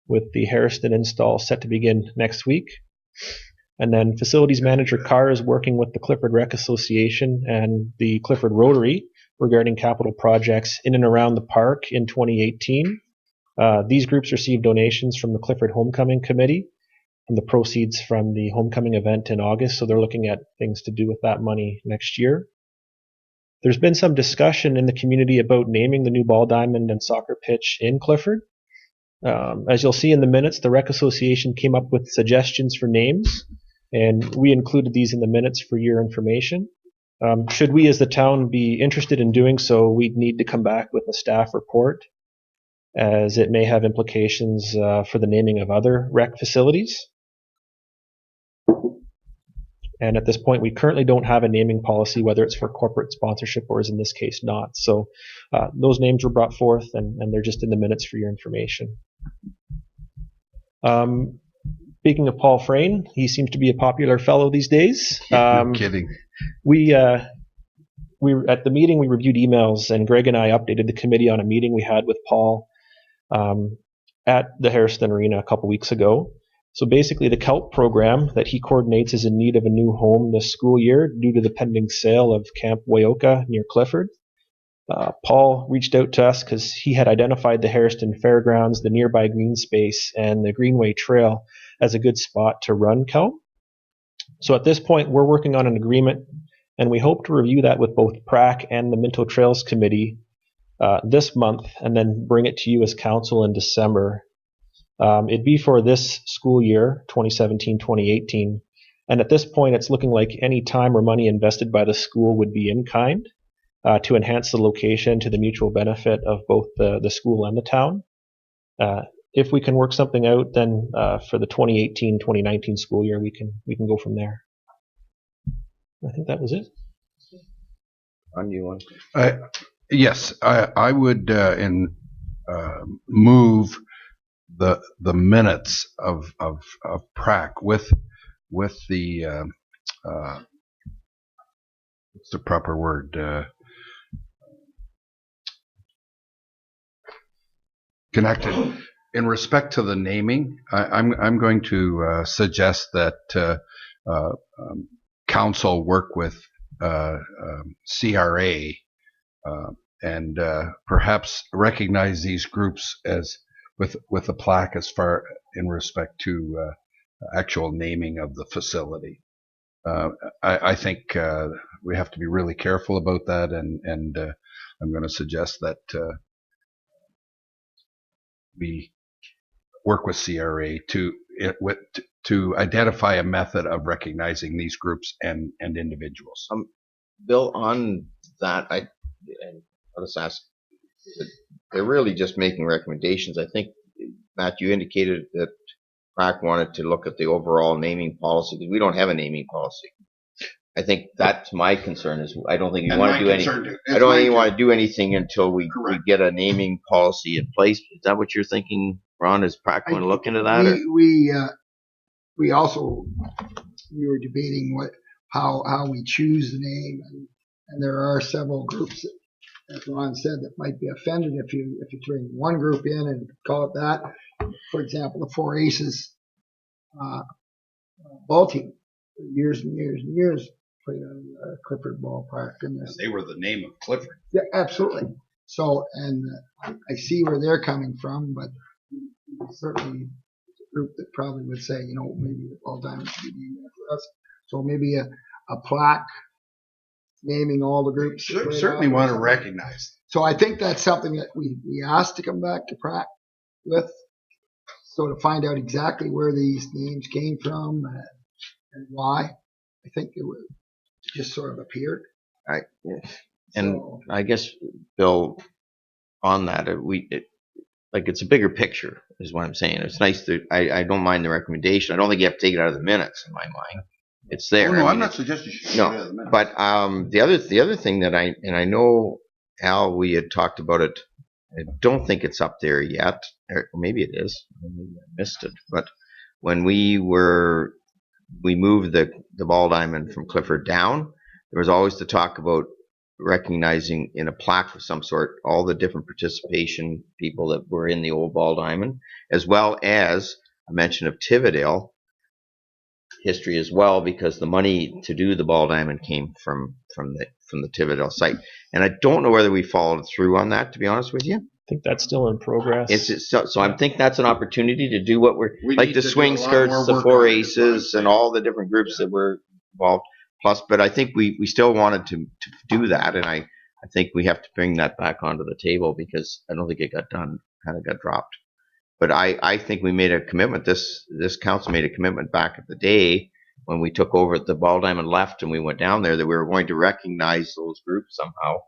with the Harrison install set to begin next week. And then facilities manager Carr is working with the Clifford Rec Association and the Clifford Rotary regarding capital projects in and around the park in 2018. These groups received donations from the Clifford Homecoming Committee and the proceeds from the homecoming event in August, so they're looking at things to do with that money next year. There's been some discussion in the community about naming the new ball diamond and soccer pitch in Clifford. As you'll see in the minutes, the Rec Association came up with suggestions for names, and we included these in the minutes for your information. Should we as the town be interested in doing so, we'd need to come back with a staff report, as it may have implications for the naming of other rec facilities. And at this point, we currently don't have a naming policy, whether it's for corporate sponsorship or, as in this case, not. So those names were brought forth, and they're just in the minutes for your information. Speaking of Paul Frayne, he seems to be a popular fellow these days. No kidding. We at the meeting, we reviewed emails, and Greg and I updated the committee on a meeting we had with Paul at the Harrison Arena a couple weeks ago. So basically, the CELP program that he coordinates is in need of a new home this school year due to the pending sale of Camp Wayoka near Clifford. Paul reached out to us because he had identified the Harrison Fairgrounds, the nearby green space, and the Greenway Trail as a good spot to run CELP. So at this point, we're working on an agreement, and we hope to review that with both PRAC and the Minto Trails Committee this month, and then bring it to you as council in December. It'd be for this school year, 2017-2018, and at this point, it's looking like any time or money invested by the school would be in kind to enhance the location to the mutual benefit of both the school and the town. If we can work something out, then for the 2018-2019 school year, we can go from there. I think that was it. On you one. Yes, I would move the minutes of PRAC with the what's the proper word? Connected. In respect to the naming, I'm going to suggest that council work with CRA and perhaps recognize these groups as with a plaque as far in respect to actual naming of the facility. I think we have to be really careful about that, and I'm going to suggest that we work with CRA to identify a method of recognizing these groups and individuals. Bill, on that, I'll just ask, they're really just making recommendations. I think, Matt, you indicated that PRAC wanted to look at the overall naming policy, because we don't have a naming policy. I think that's my concern, is I don't think you want to do anything. I don't think you want to do anything until we get a naming policy in place. Is that what you're thinking, Ron? Is PRAC going to look into that? We also, we were debating how we choose the name, and there are several groups that, as Ron said, that might be offended if you bring one group in and call it that. For example, the Four Aces ball team, years and years and years, played on Clifford Ballpark, and they were the name of Clifford. Yeah, absolutely. So, and I see where they're coming from, but certainly a group that probably would say, maybe the ball diamond should be named after us. So maybe a plaque naming all the groups. Certainly want to recognize. So I think that's something that we asked to come back to PRAC with, so to find out exactly where these names came from and why. I think it was just sort of appeared. I guess, Bill, on that, it's a bigger picture, is what I'm saying. It's nice that I don't mind the recommendation. I don't think you have to take it out of the minutes, in my mind. It's there. No, I'm not suggesting you should take it out of the minutes. But the other thing that I know Al, we had talked about it. I don't think it's up there yet, or maybe it is. Maybe I missed it. But when we moved the ball diamond from Clifford down, there was always the talk about recognizing in a plaque of some sort all the different participation people that were in the old ball diamond, as well as a mention of Tivadale history as well, because the money to do the ball diamond came from the Tivadale site. And I don't know whether we followed through on that, to be honest with you. I think that's still in progress. So I think that's an opportunity to do what We like need the to do swing a lot skirts, more the work four on it, is what I'm aces, and saying. all the different groups that were involved. Plus, but I think we still wanted to do that, and I think we have to bring that back onto the table because I don't think it got done, kind of got dropped. But I think we made a commitment. This council made a commitment back at the day when we took over the ball diamond left and we went down there that we were going to recognize those groups somehow.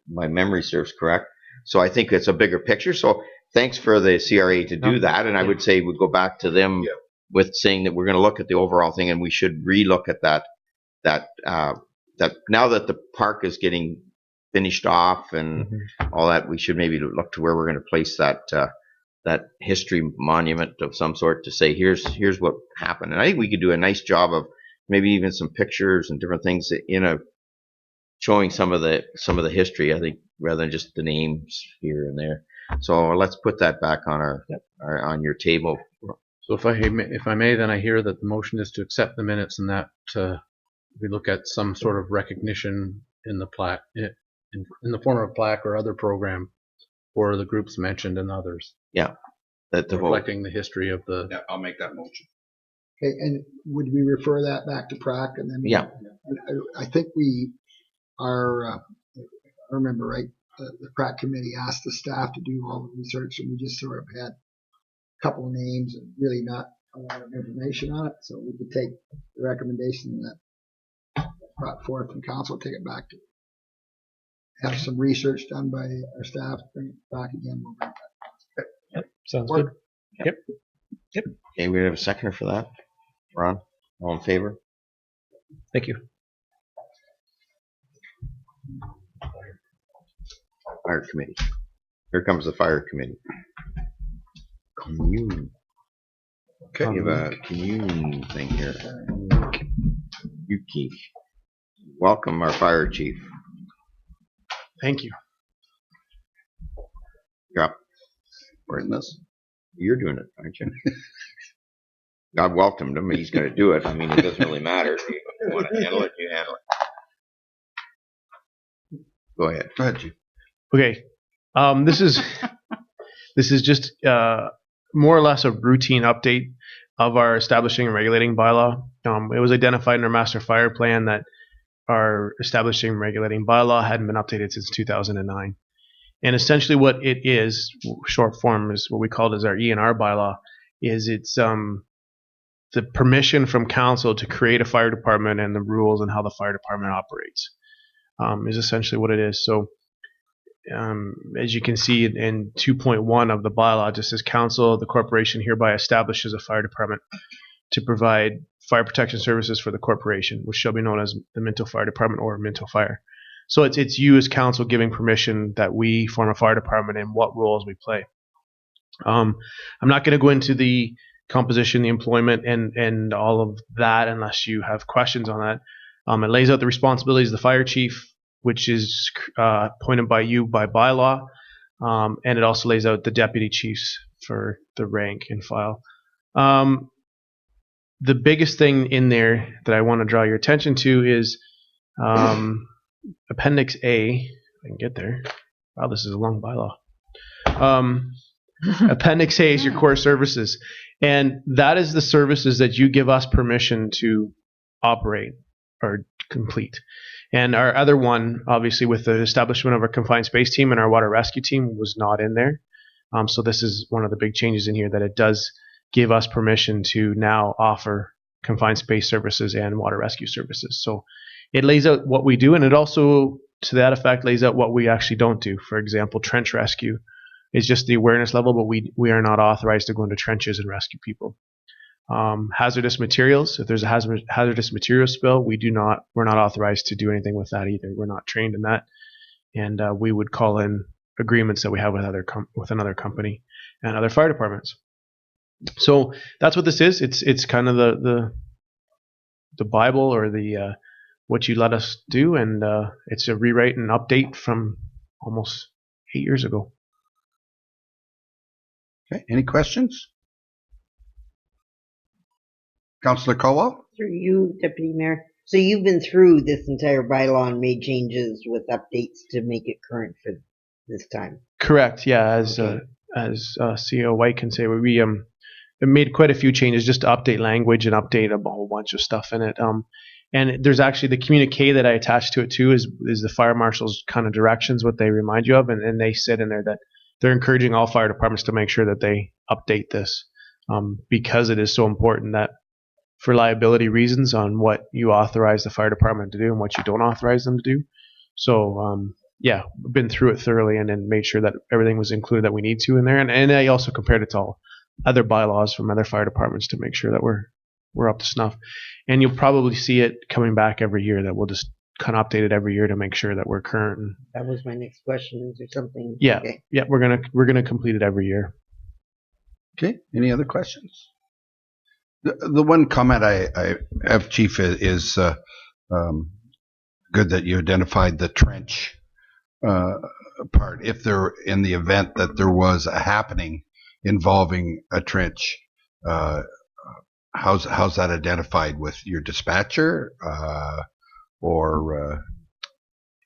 My memory serves correct. So I think it's a bigger picture. So thanks for the CRA to do that. And I would say we'd go back to them with saying that we're going to look at the overall thing and we should relook at that now that the park is getting finished off and all that, we should maybe look to where we're going to place that history monument of some sort to say, here's what happened. And I think we could do a nice job of maybe even some pictures and different things showing some of the history, I think, rather than just the names here and there. So let's put that back on on your table. So if I may, then I hear that the motion is to accept the minutes and that we look at some sort of recognition in the plaque, in the form of a plaque or other program for the groups mentioned and others. Yeah. Reflecting the history of the. Yeah, I'll make that motion. Okay, and would we refer that back to PRAC and then? Yeah. I think we are, if I remember right, the PRAC committee asked the staff to do all the research and we just sort of had a couple of names and really not a lot of information on it. So we could take the recommendation that brought forth from council, take it back to have some research done by our staff, bring it back again. We'll bring it back. Yep, sounds good. Yep. Okay, we have a seconder for that. Ron, all in favor? Thank you. Fire committee. Here comes the fire committee. Commune. Okay, we have a commune thing here. Yuki. Welcome, our fire chief. Thank you. You're up. We're in this. You're doing it, aren't you? God welcomed him. He's going to do it. I mean, it doesn't really matter. If you want to handle it, you handle it. Go ahead. Go ahead, Chief. Okay. This is just more or less a routine update of our establishing and regulating bylaw. It was identified in our master fire plan that our establishing and regulating bylaw hadn't been updated since 2009. And essentially what it is, short form is what we call it as our E&R bylaw, is it's the permission from council to create a fire department and the rules and how the fire department operates is essentially what it is. So as you can see in 2.1 of the bylaw, just as council, the corporation hereby establishes a fire department to provide fire protection services for the corporation, which shall be known as the Minto Fire Department or Minto Fire. So it's you as council giving permission that we form a fire department and what roles we play. I'm not going to go into the composition, the employment, and all of that unless you have questions on that. It lays out the responsibilities of the fire chief, which is appointed by you by bylaw, and it also lays out the deputy chiefs for the rank and file. The biggest thing in there that I want to draw your attention to is Appendix A. If I can get there. Wow, this is a long bylaw. Appendix A is your core services, and that is the services that you give us permission to operate or complete. And our other one, obviously, with the establishment of our confined space team and our water rescue team, was not in there. So this is one of the big changes in here, that it does give us permission to now offer confined space services and water rescue services. So it lays out what we do, and it also, to that effect, lays out what we actually don't do. For example, trench rescue is just the awareness level, but we are not authorized to go into trenches and rescue people. Hazardous materials, if there's a hazardous material spill, we're not authorized to do anything with that either. We're not trained in that. and we would call in agreements that we have with with another company and other fire departments. So that's what this is. It's kind of the Bible, or the what you let us do, and it's a rewrite and update from almost 8 years ago. Okay, any questions? Councillor Caldwell? Through you, Deputy Mayor. So you've been through this entire bylaw and made changes with updates to make it current for this time. Correct. Yeah, Okay. As CEO White can say, we made quite a few changes just to update language and update a whole bunch of stuff in it. And there's actually the communique that I attached to it too is the fire marshal's kind of directions, what they remind you of, and they said in there that they're encouraging all fire departments to make sure that they update this because it is so important that for liability reasons on what you authorize the fire department to do and what you don't authorize them to do. So yeah, been through it thoroughly and then made sure that everything was included that we need to in there, and I also compared it to all other bylaws from other fire departments to make sure that we're up to snuff. And you'll probably see it coming back every year, that we'll just kind of update it every year to make sure that we're current. And That was my next question. Is there something? yeah, Okay. yeah, we're gonna complete it every year. Okay, any other questions? The one comment I have, Chief, is good that you identified the trench part. If there, in the event that there was a happening involving a trench, how's that identified with your dispatcher, or?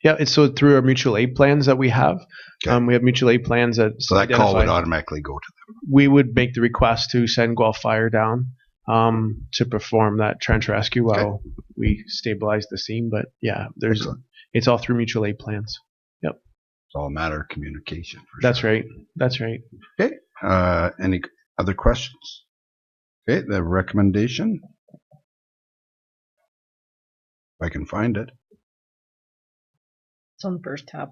Yeah, it's so through our mutual aid plans that we have. Okay. We have mutual aid plans that So that call would automatically go to them. We would make the request to send Guelph Fire down to perform that trench rescue while we stabilize the scene. But yeah, it's all through mutual aid plans. Yep. It's all a matter of communication. That's right. That's right. Okay. Any other questions? Okay, the recommendation. If I can find it. It's on the first tab.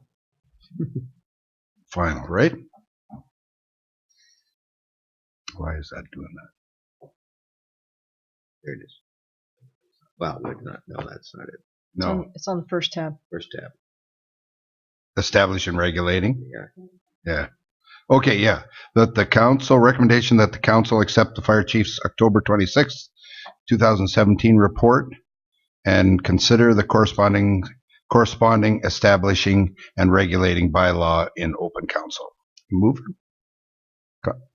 Final, right? Why is that doing that? There it is. Well, no, that's not it. No, It's on the first tab. First tab. establish and regulating. Yeah. Yeah. Okay, yeah. That the council, recommendation that the council accept the fire chief's October 26th, 2017 report and consider the corresponding establishing and regulating bylaw in open council. Move.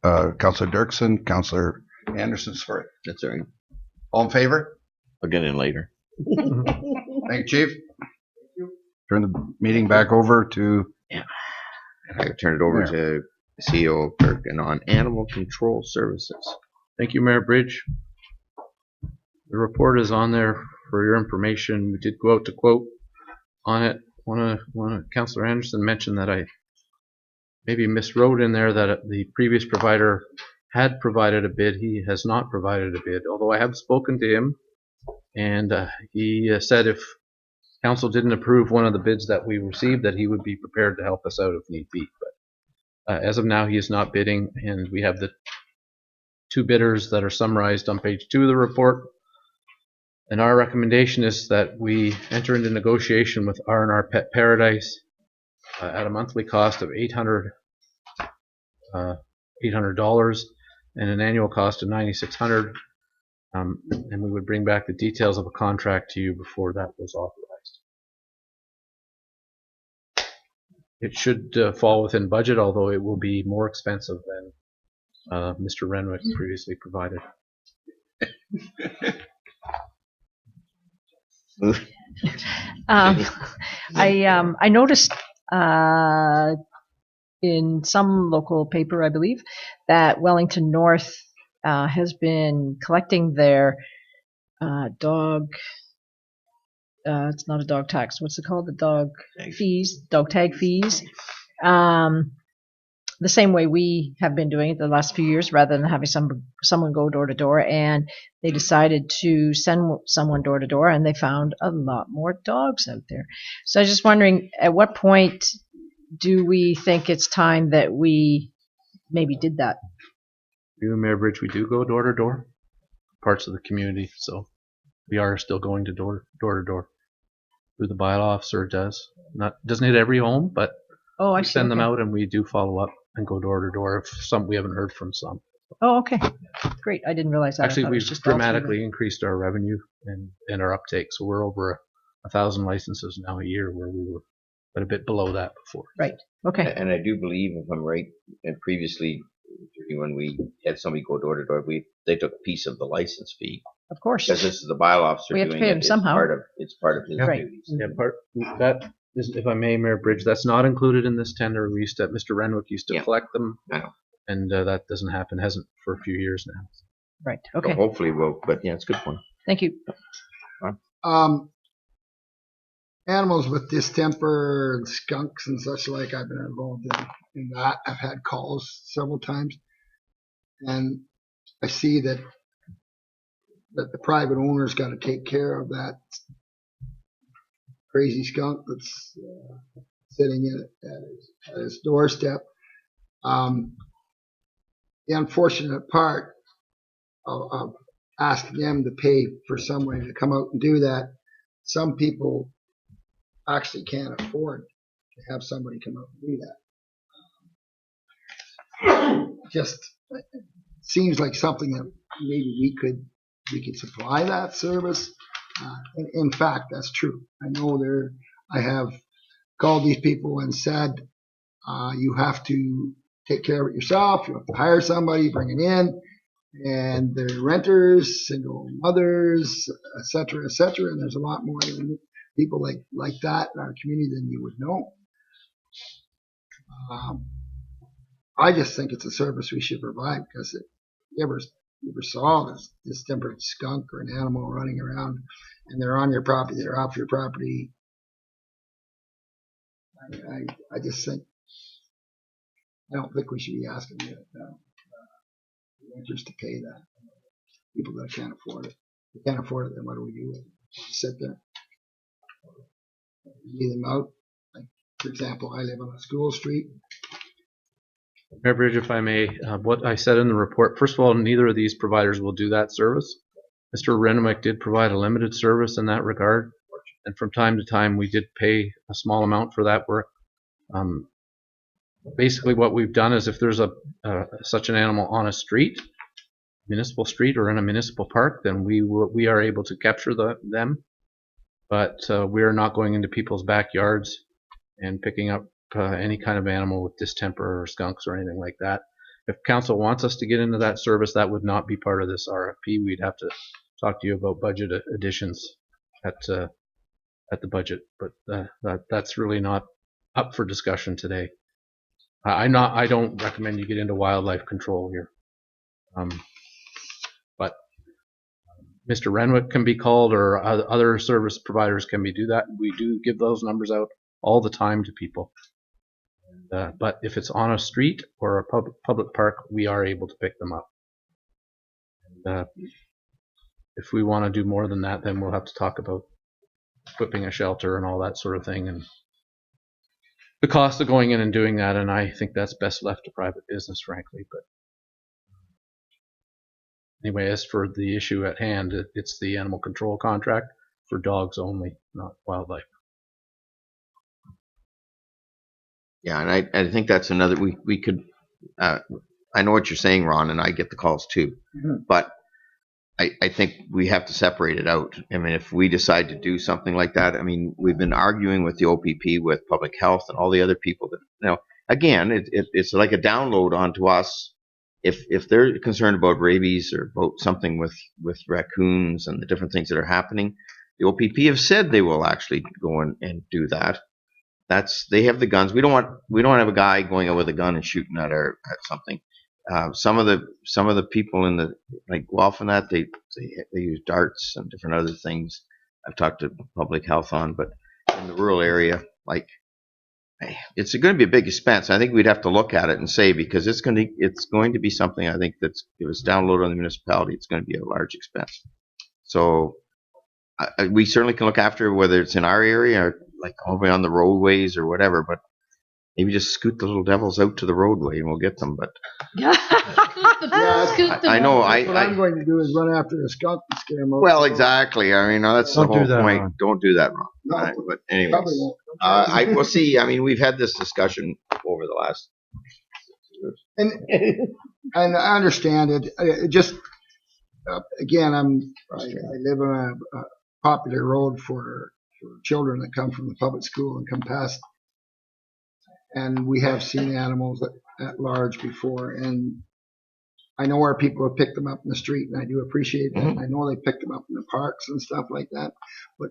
Councillor Dirksen, Councillor Anderson, sorry. That's all right. All in favor? I'll get in later. Thank you, Chief. Turn the meeting back over to. I turn it over to CEO Perkin on animal control services. Thank you, Mayor Bridge. The report is on there for your information. We did go out to quote on it. Councillor Anderson mentioned that I maybe miswrote in there that the previous provider had provided a bid. He has not provided a bid, although I have spoken to him, and he said if council didn't approve one of the bids that we received, that he would be prepared to help us out if need be. But as of now, he is not bidding, and we have the two bidders that are summarized on page 2 of the report. And our recommendation is that we enter into negotiation with R&R Pet Paradise at a monthly cost of $800 and an annual cost of $9,600. And we would bring back the details of a contract to you before that was authorized. It should fall within budget, although it will be more expensive than Mr. Renwick previously provided. I noticed in some local paper, I believe, that Wellington North has been collecting their dog. It's not a dog tax. What's it called? The dog fees, dog tag fees. The same way we have been doing it the last few years, rather than having someone go door to door. And they decided to send someone door to door, and they found a lot more dogs out there. So I was just wondering, at what point do we think it's time that we maybe did that? You, Mayor Bridge, we do go door to door, parts of the community, so we are still going to door to door. who the bylaw officer does. Doesn't hit every home, but Oh, I we see. send them Okay. out and we do follow up and go door to door if we haven't heard from some. Oh, okay. Great. I didn't realize that. I Actually, thought it was we've just all through dramatically increased our revenue and our uptake, so we're over 1,000 licenses now a year, where we were a bit below that before. Right. Okay. And I do believe, if I'm right, and previously when we had somebody go door to door, they took a piece of the license fee. Of course. Because this is the bylaw officer We have to doing pay it. him somehow. It's part of his Right. duties. Yeah, that is, if I may, Mayor Bridge, that's not included in this tender. Mr. Renwick used to collect them, I know. and that doesn't happen, hasn't for a few years now. Right. So Okay. hopefully we'll, but yeah, it's a good point. Thank you. Animals with distemper and skunks and such like, I've been involved in that. I've had calls several times, and I see that the private owner's got to take care of that crazy skunk that's sitting at his doorstep. The unfortunate part of asking them to pay for somebody to come out and do that, some people actually can't afford to have somebody come out and do that. Just seems like something that maybe we could supply that service. In fact, that's true. I know I have called these people and said, you have to take care of it yourself. You have to hire somebody, bring it in, and they're renters, single mothers, et cetera, and there's a lot more people like that in our community than you would know. I just think it's a service we should provide, because if you ever saw this distempered skunk or an animal running around and they're on your property, they're off your property, I just think, I don't think we should be asking the renters to pay that. People that can't afford it. If they can't afford it, then what do we do with it? Sit there, leave them out. Like, for example, I live on a school street. Mayor Bridge, if I may, what I said in the report, first of all, neither of these providers will do that service. Mr. Renwick did provide a limited service in that regard, and from time to time we did pay a small amount for that work. Basically what we've done is, if there's such an animal on a street, municipal street, or in a municipal park, then we are able to capture them, but we are not going into people's backyards and picking up any kind of animal with distemper or skunks or anything like that. If council wants us to get into that service, that would not be part of this RFP. We'd have to talk to you about budget additions at the budget, but that's really not up for discussion today. I don't recommend you get into wildlife control here, but Mr. Renwick can be called, or other service providers can do that. We do give those numbers out all the time to people. But if it's on a street or a public park, we are able to pick them up. And, if we want to do more than that, then we'll have to talk about equipping a shelter and all that sort of thing, and the cost of going in and doing that. And I think that's best left to private business, frankly. But anyway, as for the issue at hand, it's the animal control contract for dogs only, not wildlife. Yeah, and I think that's another, we could, I know what you're saying, Ron, and I get the calls too, but I think we have to separate it out. I mean, if we decide to do something like that, I mean, we've been arguing with the OPP, with public health, and all the other people that, again, it's like a download onto us. If they're concerned about rabies or about something with raccoons and the different things that are happening, the OPP have said they will actually go and do that. They have the guns. We don't have a guy going out with a gun and shooting at something. Some of the people in the golf and that, they use darts and different other things. I've talked to public health on, but in the rural area, it's going to be a big expense. I think we'd have to look at it and say, because it's going to be something, I think, that's, if it's downloaded on the municipality, it's going to be a large expense. So we certainly can look after whether it's in our area or all the way on the roadways or whatever, but maybe just scoot the little devils out to the roadway and we'll get them. But I know. What I'm going to do is run after the skunk and scare him out. Well, exactly. I mean, that's the Don't do whole that, point. Ron. Don't do that, Ron. No, But probably anyways, won't. I will see. I mean, we've had this discussion over the last. And I understand it. Just again, I live on a popular road for children that come from the public school and come past, and we have seen animals at large before, and I know where people have picked them up in the street, and I do appreciate that. Mhm. I know they picked them up in the parks and stuff like that, but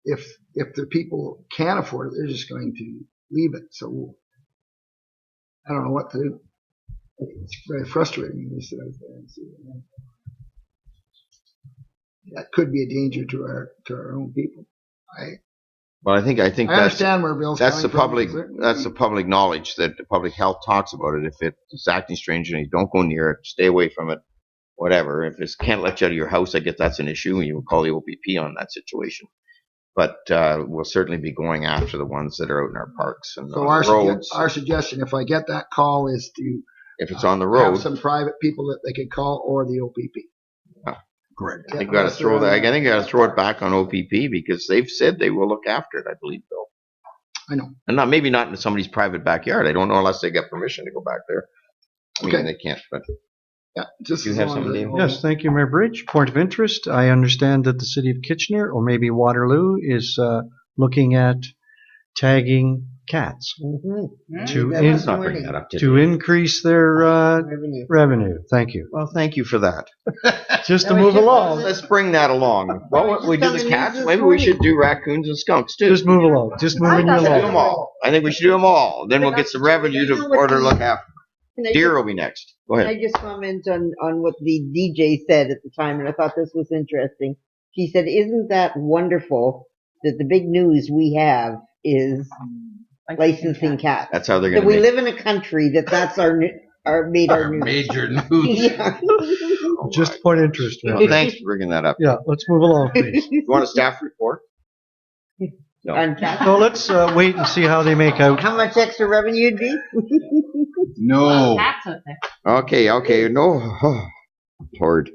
if the people can't afford it, they're just going to leave it. So I don't know what to do. It's very frustrating when you sit out there and see it. That could be a danger to our own people. Well, I think I that's understand where Bill's that's the coming public from. that's the public knowledge that the public health talks about it. If it's acting strange and you don't go near it, stay away from it, whatever. If it can't let you out of your house, I guess that's an issue, and you will call the OPP on that situation. But we'll certainly be going after the ones that are out in our parks and So on the roads. our suggestion, if I get that call, is to If it's on the have road, some private people that they could call, or the OPP. Correct. I think you got to throw that. I think you got to throw it back on OPP because they've said they will look after it. I believe, Bill. I know. And maybe not in somebody's private backyard. I don't know unless they get permission to go back there. I mean, Okay. they can't. But Yeah, just Do you as have long something, as Dave? Yes, thank you, Mayor Bridge. Point of interest, I understand that the city of Kitchener, or maybe Waterloo, is looking at tagging cats let's not bring that up today. to increase their Revenue. revenue. Thank you. Well, thank you for that. Just to No, move it's just- along. Let's bring that along. Well, what we do on the the cats. news this Maybe we morning. should do raccoons and skunks too. Just move along. Just moving you thought We should do them along. all. I think we should do them all. Then we'll get some revenue to order look after. Can I Deer just- will be next. Go Can I ahead. just comment on what the DJ said at the time, and I thought this was interesting. She said, "Isn't that wonderful that the big news we have is licensing cats? That's how they're That going we to live in a country that's our news." Major news. Yeah. Just point of interest. Mayor Well, Bridge. thanks for bringing that up. Yeah, let's move along, please. You want a staff report? No. On cats. So let's wait and see how they make out. How much extra revenue it'd be? No. Okay. No. Lord.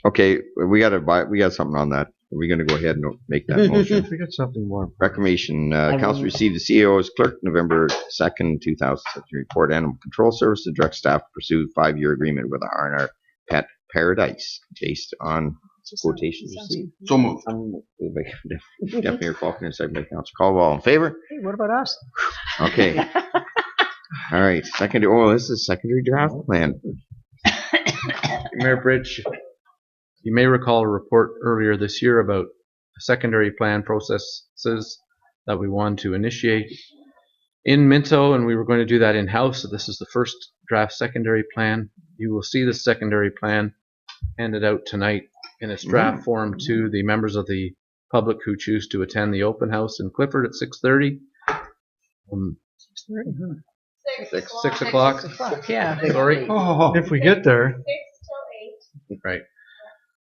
Okay, we got something on that. Are we going to go ahead and make that motion? We got something more. Reclamation, council received the CAO's clerk November 2nd, 2017 report, Animal Control Service, to direct staff to pursue a 5-year agreement with R&R Pet Paradise based on quotations received. So moved. Moved by Deputy Mayor Faulkner, second by Councilor Caldwell. All in favor? Hey, what about us? Okay. All right. This is secondary draft plan. Mayor Bridge, you may recall a report earlier this year about secondary plan processes that we wanted to initiate in Minto, and we were going to do that in-house. So this is the first draft secondary plan. You will see the secondary plan handed out tonight in its draft form to the members of the public who choose to attend the open house in Clifford at 6:30. 6 o'clock. Yeah. Sorry. If we get there. Right.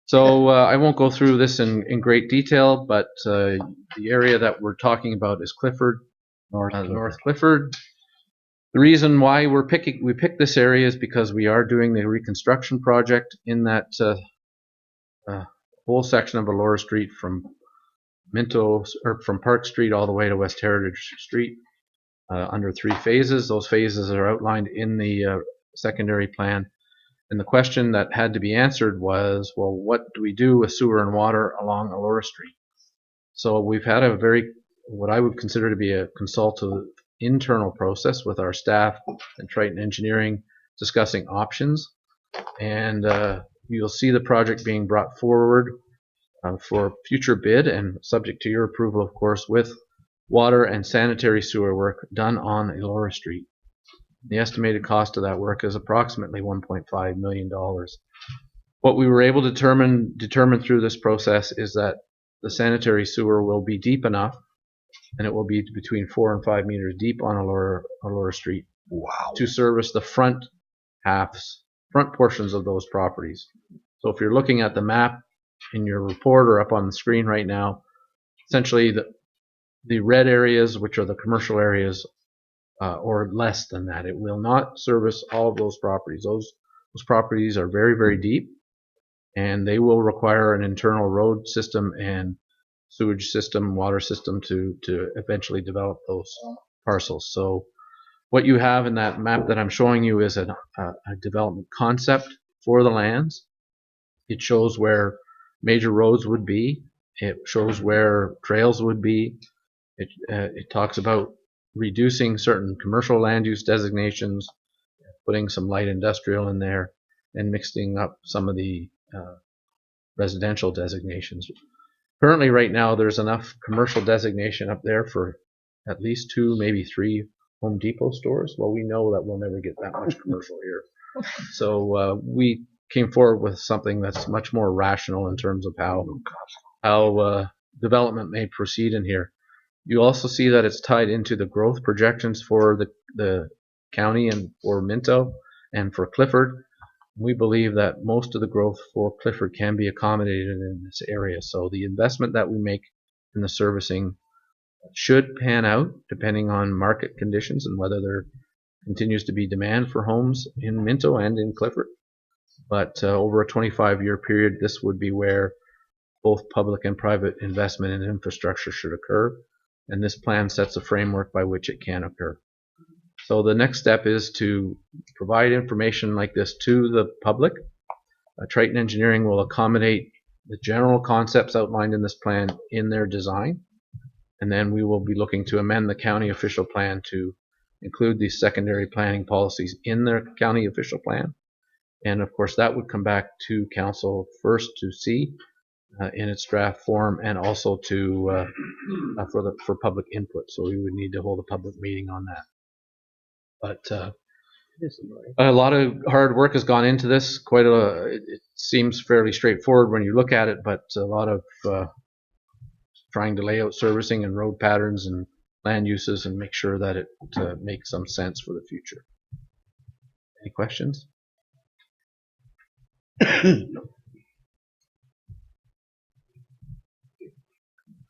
So I won't go through this in great detail, but the area that we're talking about is Clifford, North Clifford. The reason why we picked this area is because we are doing the reconstruction project in that whole section of Allura Street from Minto, or from Park Street all the way to West Heritage Street, under 3 phases. Those phases are outlined in the secondary plan. And the question that had to be answered was, well, what do we do with sewer and water along Allura Street? So we've had a what I would consider to be a consultative internal process with our staff and Triton Engineering discussing options. And you'll see the project being brought forward for future bid and subject to your approval, of course, with water and sanitary sewer work done on Allura Street. The estimated cost of that work is approximately $1.5 million. What we were able to determine through this process is that the sanitary sewer will be deep enough, and it will be between 4 and 5 meters deep on Allura Street. Wow. To service the front portions of those properties. So if you're looking at the map in your report or up on the screen right now, essentially the red areas, which are the commercial areas, or less than that. It will not service all of those properties. Those properties are very, very deep, and they will require an internal road system and sewage system, water system to eventually develop those parcels. So what you have in that map that I'm showing you is a development concept for the lands. It shows where major roads would be. It shows where trails would be. It talks about reducing certain commercial land use designations, putting some light industrial in there, and mixing up some of the residential designations. Currently, right now, there's enough commercial designation up there for at least 2, maybe 3 Home Depot stores. Well, we know that we'll never get that much commercial here. So we came forward with something that's much more rational in terms of how development may proceed in here. You also see that it's tied into the growth projections for the county and for Minto and for Clifford. We believe that most of the growth for Clifford can be accommodated in this area. So the investment that we make in the servicing should pan out depending on market conditions and whether there continues to be demand for homes in Minto and in Clifford. But over a 25-year period, this would be where both public and private investment in infrastructure should occur. And this plan sets a framework by which it can occur. So the next step is to provide information like this to the public. Triton Engineering will accommodate the general concepts outlined in this plan in their design. And then we will be looking to amend the county official plan to include these secondary planning policies in their county official plan. And of course, that would come back to council first to see in its draft form, and also to for public input. So we would need to hold a public meeting on that. But a lot of hard work has gone into this. It seems fairly straightforward when you look at it, but a lot of trying to lay out servicing and road patterns and land uses and make sure that it makes some sense for the future. Any questions?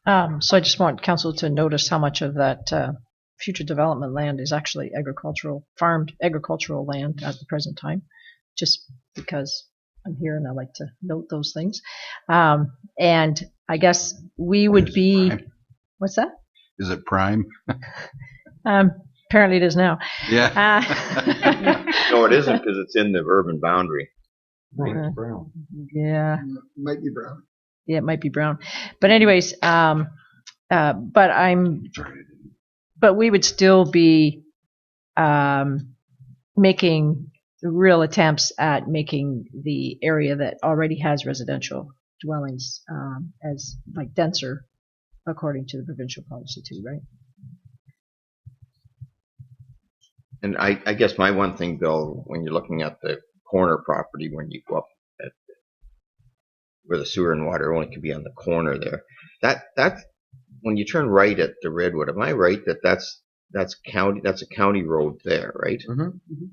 So I just want council to notice how much of that future development land is actually farmed agricultural land at the present time, just because I'm here and I like to note those things. And I guess we would be, what's that? Is it prime? Apparently it is now. Yeah. No, it isn't, because it's in the urban boundary. Brown. Yeah. Might be brown. Yeah, it might be brown. But anyways, but we would still be making real attempts at making the area that already has residential dwellings as like denser, according to the provincial policy too, right? And I guess my one thing, Bill, when you're looking at the corner property, when you go up at where the sewer and water only could be on the corner there, that's when you turn right at the Redwood, am I right that that's a county road there, right? Mm-hmm.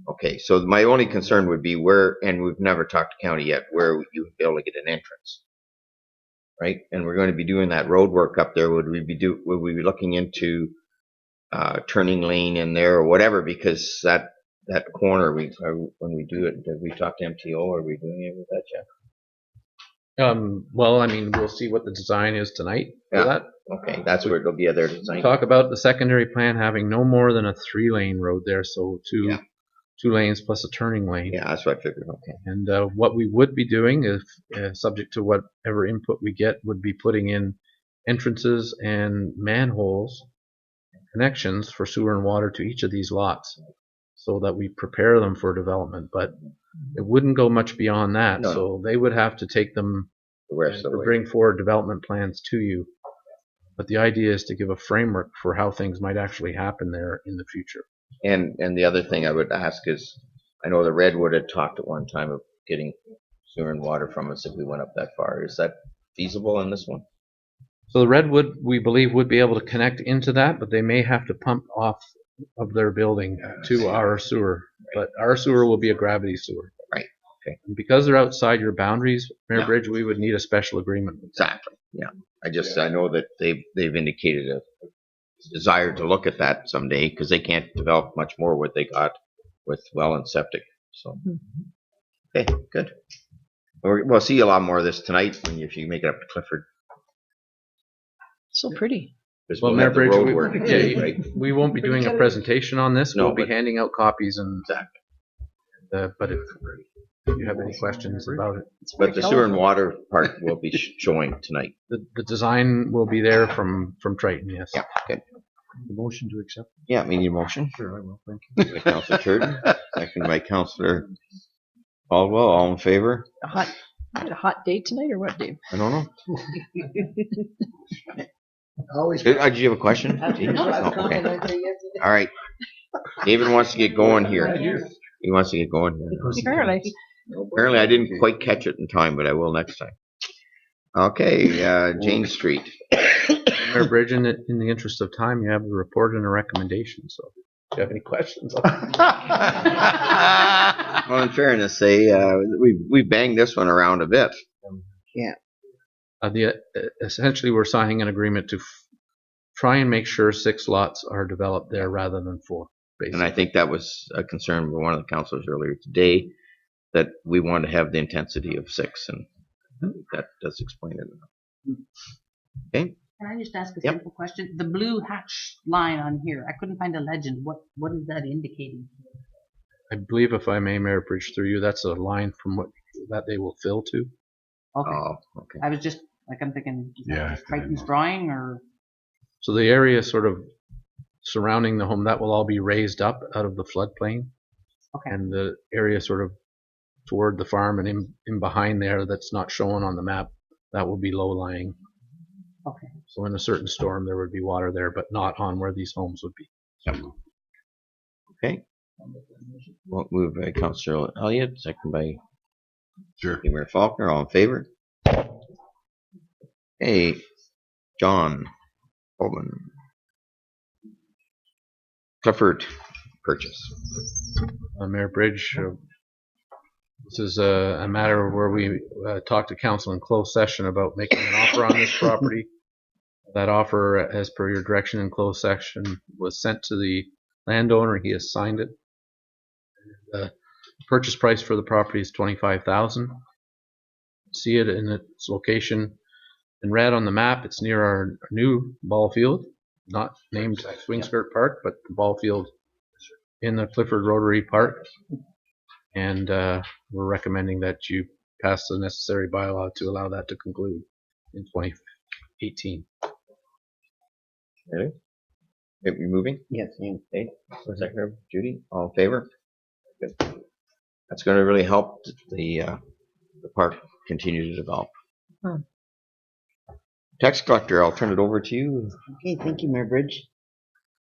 Okay, so my only concern would be where, and we've never talked to county yet, where you would be able to get an entrance, right? And we're going to be doing that road work up there. Would we be looking into turning lane in there or whatever? Because that corner, when we do it, did we talk to MTO? Are we doing it with that, Jeff? Well, I mean, we'll see what the design is tonight for that. Okay, that's where it'll be their design. Talk about the secondary plan having no more than a 3-lane road there, so two lanes plus a turning lane. Yeah, that's what I figured. Okay. And what we would be doing, if subject to whatever input we get, would be putting in entrances and manholes connections for sewer and water to each of these lots, so that we prepare them for development. But it wouldn't go much beyond that. No. So they would have to take them and bring forward development plans to you. But the idea is to give a framework for how things might actually happen there in the future. And the other thing I would ask is, I know the Redwood had talked at one time of getting sewer and water from us if we went up that far. Is that feasible in this one? So the Redwood, we believe, would be able to connect into that, but they may have to pump off of their building to our sewer. But our sewer will be a gravity sewer. Right. Okay. And because they're outside your boundaries, Mayor Bridge, we would need a special agreement. Exactly. Yeah. I know that they've indicated a desire to look at that someday, because they can't develop much more what they got with well and septic. So. Okay, good. We'll see a lot more of this tonight if you make it up to Clifford. So pretty. Because Well, we'll Mayor have the Bridge, road work today, right? we won't be doing a presentation on this. No, We'll be but- handing out copies and, but if you have any questions about it, But the sewer and water part will be showing tonight. the design will be there from Triton, yes. Yeah, good. The motion to accept. Yeah, we need a motion. Sure, I will. Thank you. By Councillor Turton, second by Councillor Caldwell. All in favor? A hot day tonight or what, Dave? I don't know. Always. Did you have a question? No, I was Oh, okay. complimenting yesterday. All right. David wants to get going here. He wants to get going here. Apparently. Apparently, I didn't quite catch it in time, but I will next time. Okay, Jane Street. Mayor Bridge, in the interest of time, you have a report and a recommendation, so if you have any questions. Well, in fairness, we banged this one around a bit. Essentially, we're signing an agreement to try and make sure 6 lots are developed there rather than 4. Basically. And I think that was a concern of one of the councilors earlier today, that we want to have the intensity of 6, and that does explain it. Okay. Can I just ask a Yep. simple question? The blue hatch line on here, I couldn't find a legend. What is that indicating? I believe, if I may, Mayor Bridge, through you, that's a line from that they will fill to. Okay. Oh, okay. I was just, like, I'm thinking, is that Yeah, just Triton's drawing, or? So the area sort of surrounding the home, that will all be raised up out of the floodplain. Okay. And the area sort of toward the farm and in behind there that's not shown on the map, that will be low-lying. Okay. So in a certain storm, there would be water there, but not on where these homes would be. Okay. Well, moved by Councillor Elliott, second by Mayor Faulkner. All in favor? Hey, John Holman. Clifford purchase. Mayor Bridge, this is a matter where we talked to council in closed session about making an offer on this property. That offer, as per your direction in closed session, was sent to the landowner. He has signed it. The purchase price for the property is $25,000. See it in its location in red on the map. It's near our new ball field, not named Swing Skirt Park, but the ball field in the Clifford Rotary Park. And we're recommending that you pass the necessary bylaw to allow that to conclude in 2018. Ready? You moving? Yes. Okay. Second, Judy. All in favor? Good. That's going to really help the park continue to develop. Tax collector, I'll turn it over to you. Okay, thank you, Mayor Bridge.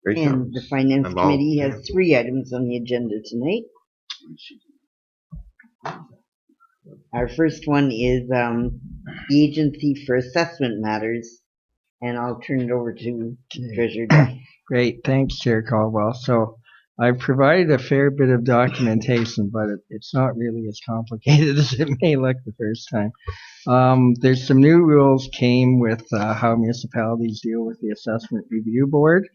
Great And job. the Finance I'm Committee has 3 items on the agenda tonight. Our first one is the Agency for Assessment Matters, and I'll turn it over to Treasurer Duff. Great, thanks, Chair Caldwell. So I've provided a fair bit of documentation, but it's not really as complicated as it may look the first time. There's some new rules came with how municipalities deal with the Assessment Review Board,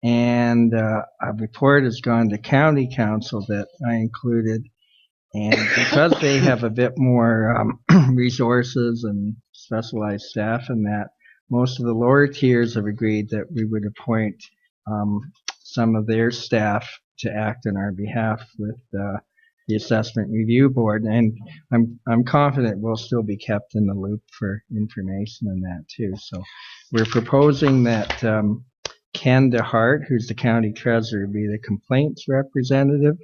and a report has gone to County Council that I included. And because they have a bit more resources and specialized staff in that, most of the lower tiers have agreed that we would appoint some of their staff to act on our behalf with the Assessment Review Board. And I'm confident we'll still be kept in the loop for information on that too. So we're proposing that Ken DeHart, who's the county treasurer, be the complaints representative,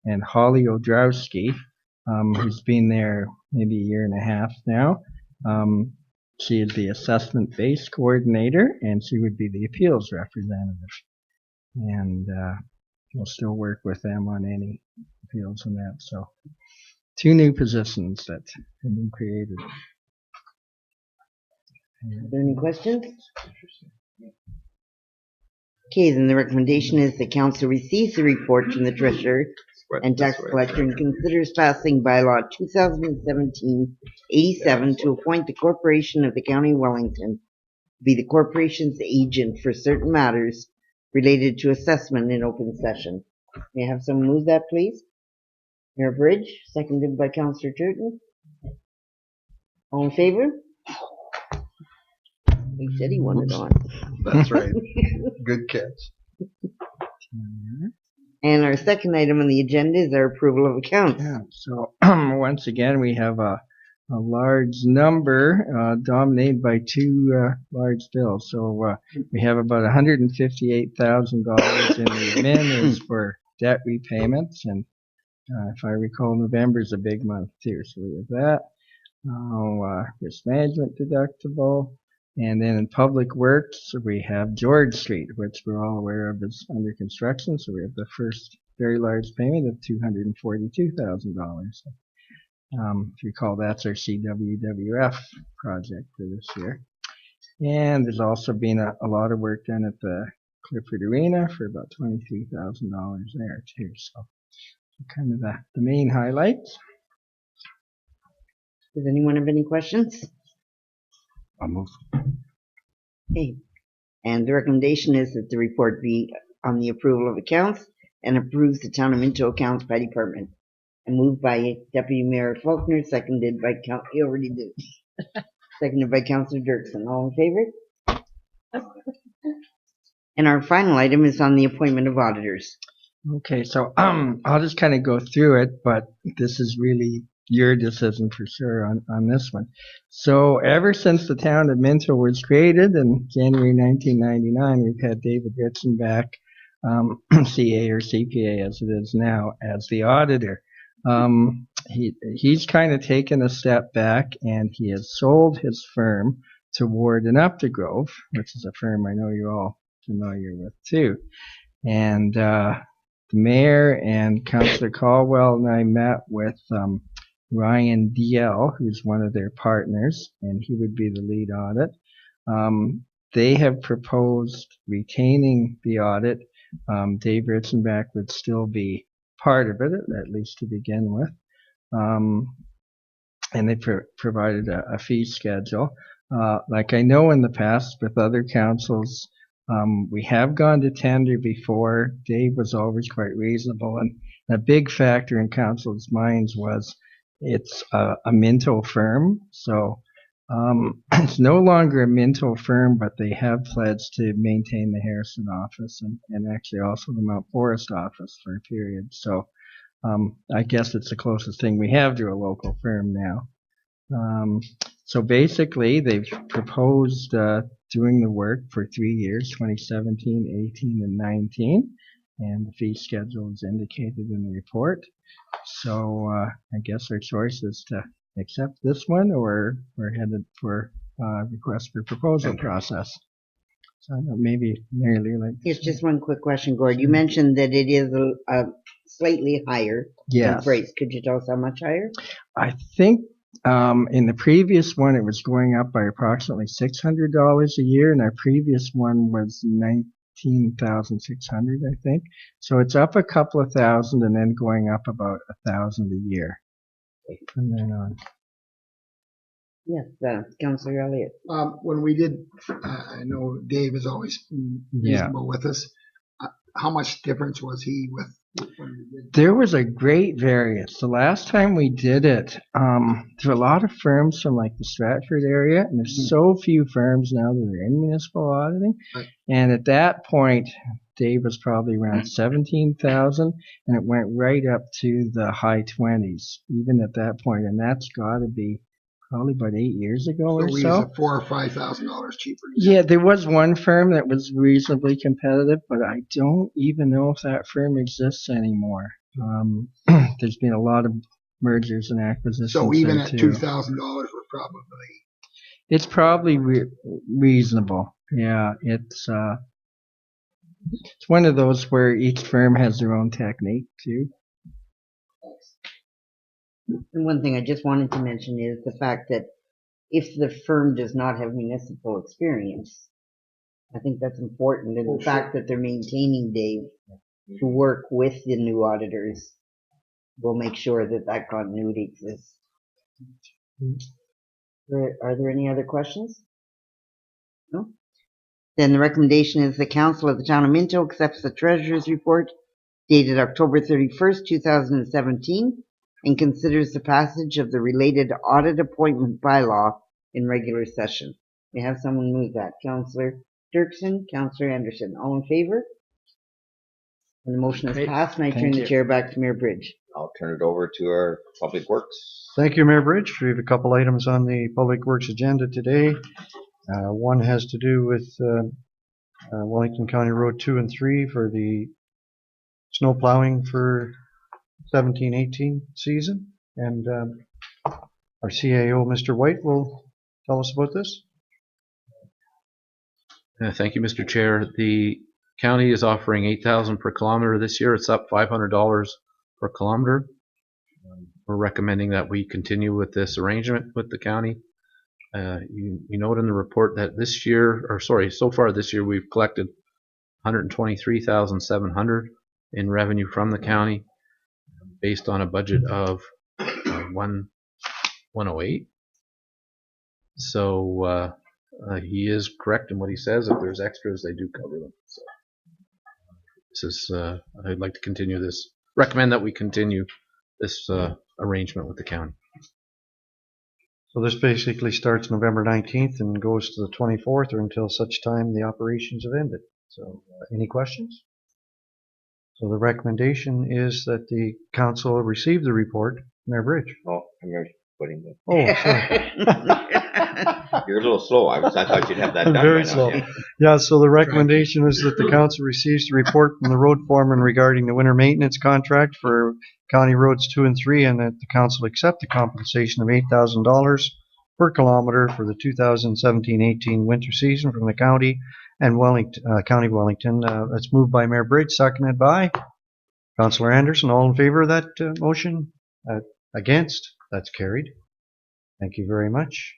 and Holly Odrowski, who's been there maybe a year and a half now. She is the assessment-based coordinator, and she would be the appeals representative. And we'll still work with them on any appeals and that. So 2 new positions that have been created. Are there any questions? Okay, then the recommendation is the council receives the report from the treasurer and tax collector and considers passing bylaw 2017-87 to appoint the corporation of the County of Wellington to be the corporation's agent for certain matters related to assessment in open session. May I have someone move that, please? Mayor Bridge, seconded by Councillor Turton. All in favor? He said he wanted on. That's right. Good catch. And our second item on the agenda is our approval of accounts. Yeah, so once again, we have a large number dominated by two large bills. So we have about $158,000 in the admin is for debt repayments, and if I recall, November is a big month too. So we have that. Risk management deductible. And then in public works, we have George Street, which we're all aware of is under construction. So we have the first very large payment of $242,000. If you recall, that's our CWWF project for this year. And there's also been a lot of work done at the Clifford Arena for about $23,000 there too. So kind of the main highlights. Does anyone have any questions? I'll move. Okay. And the recommendation is that the report be on the approval of accounts and approves the Town of Minto accounts by department. And moved by Deputy Mayor Faulkner, seconded by he already did. Seconded by Councillor Dirksen. All in favor? And our final item is on the appointment of auditors. Okay, so I'll just kind of go through it, but this is really your decision for sure on this one. So ever since the town of Minto was created in January 1999, we've had David Ritzenbach, CA or CPA as it is now, as the auditor. He's kind of taken a step back, and he has sold his firm to Ward and Updegrove, which is a firm I know you're all familiar with too. And the mayor and Councillor Caldwell and I met with Ryan DL, who's one of their partners, and he would be the lead audit. They have proposed retaining the audit. Dave Ritzenbach would still be part of it, at least to begin with. And they provided a fee schedule. Like I know in the past with other councils, we have gone to tender before. Dave was always quite reasonable, and a big factor in council's minds was it's a Minto firm. So it's no longer a Minto firm, but they have pledged to maintain the Harrison office and actually also the Mount Forest office for a period. So I guess it's the closest thing we have to a local firm now. So basically, they've proposed doing the work for 3 years, 2017, 18, and 19, and the fee schedule is indicated in the report. So I guess our choice is to accept this one, or we're headed for request for proposal process. So I don't know, maybe Mary Lee like. It's just one quick question, Gord. You mentioned that it is a slightly higher than Fraser. Could you tell us how much higher? I think in the previous one, it was going up by approximately $600 a year, and our previous one was $19,600, I think. So it's up a couple of thousand, and then going up about $1,000 a year from then on. Yes, Councillor Elliott. When we did, I know Dave is always reasonable with us. How much difference was he with when we did? There was a great variance. The last time we did it, there were a lot of firms from like the Stratford area, and there's so few firms now that are in municipal auditing. Right. And at that point, Dave was probably around 17,000, and it went right up to the high 20s, even at that point. And that's got to be probably about 8 years ago or so. So we used $4,000 or $5,000 cheaper. Yeah, there was one firm that was reasonably competitive, but I don't even know if that firm exists anymore. There's been a lot of mergers and acquisitions. So even at $2,000, we're probably. It's probably reasonable. Yeah, it's one of those where each firm has their own technique too. And one thing I just wanted to mention is the fact that if the firm does not have municipal experience, I think that's important. And the fact that they're maintaining Dave to work with the new auditors will make sure that that continuity exists. Are there any other questions? No? Then the recommendation is the Council of the Town of Minto accepts the Treasurer's report dated October 31st, 2017, and considers the passage of the related audit appointment bylaw in regular session. May I have someone move that? Councillor Dirksen, Councillor Anderson. All in favor? And the motion is passed, and I turn the chair back to Mayor Bridge. I'll turn it over to our Public Works. Thank you, Mayor Bridge. We have a couple items on the Public Works agenda today. One has to do with Wellington County Road 2 and 3 for the snow plowing for 17-18 season. And our CAO, Mr. White, will tell us about this. Thank you, Mr. Chair. The county is offering $8,000 per kilometer this year. It's up $500 per kilometer. We're recommending that we continue with this arrangement with the county. You note in the report that this year, or sorry, so far this year, we've collected $123,700 in revenue from the county based on a budget of 108. So he is correct in what he says. If there's extras, they do cover them. So this is, I'd like to continue this, recommend that we continue this arrangement with the county. So this basically starts November 19th and goes to the 24th or until such time the operations have ended. So any questions? So the recommendation is that the council receive the report. Mayor Bridge. Oh, I'm putting the. Oh, sorry. You're a little slow. I thought you'd have that done. Very slow. Yeah, so the recommendation is that the council receives the report from the road foreman regarding the winter maintenance contract for County Roads 2 and 3, and that the council accept the compensation of $8,000 per kilometer for the 2017-18 winter season from the county and County Wellington. That's moved by Mayor Bridge, seconded by Councillor Anderson. All in favor of that motion? Against? That's carried. Thank you very much.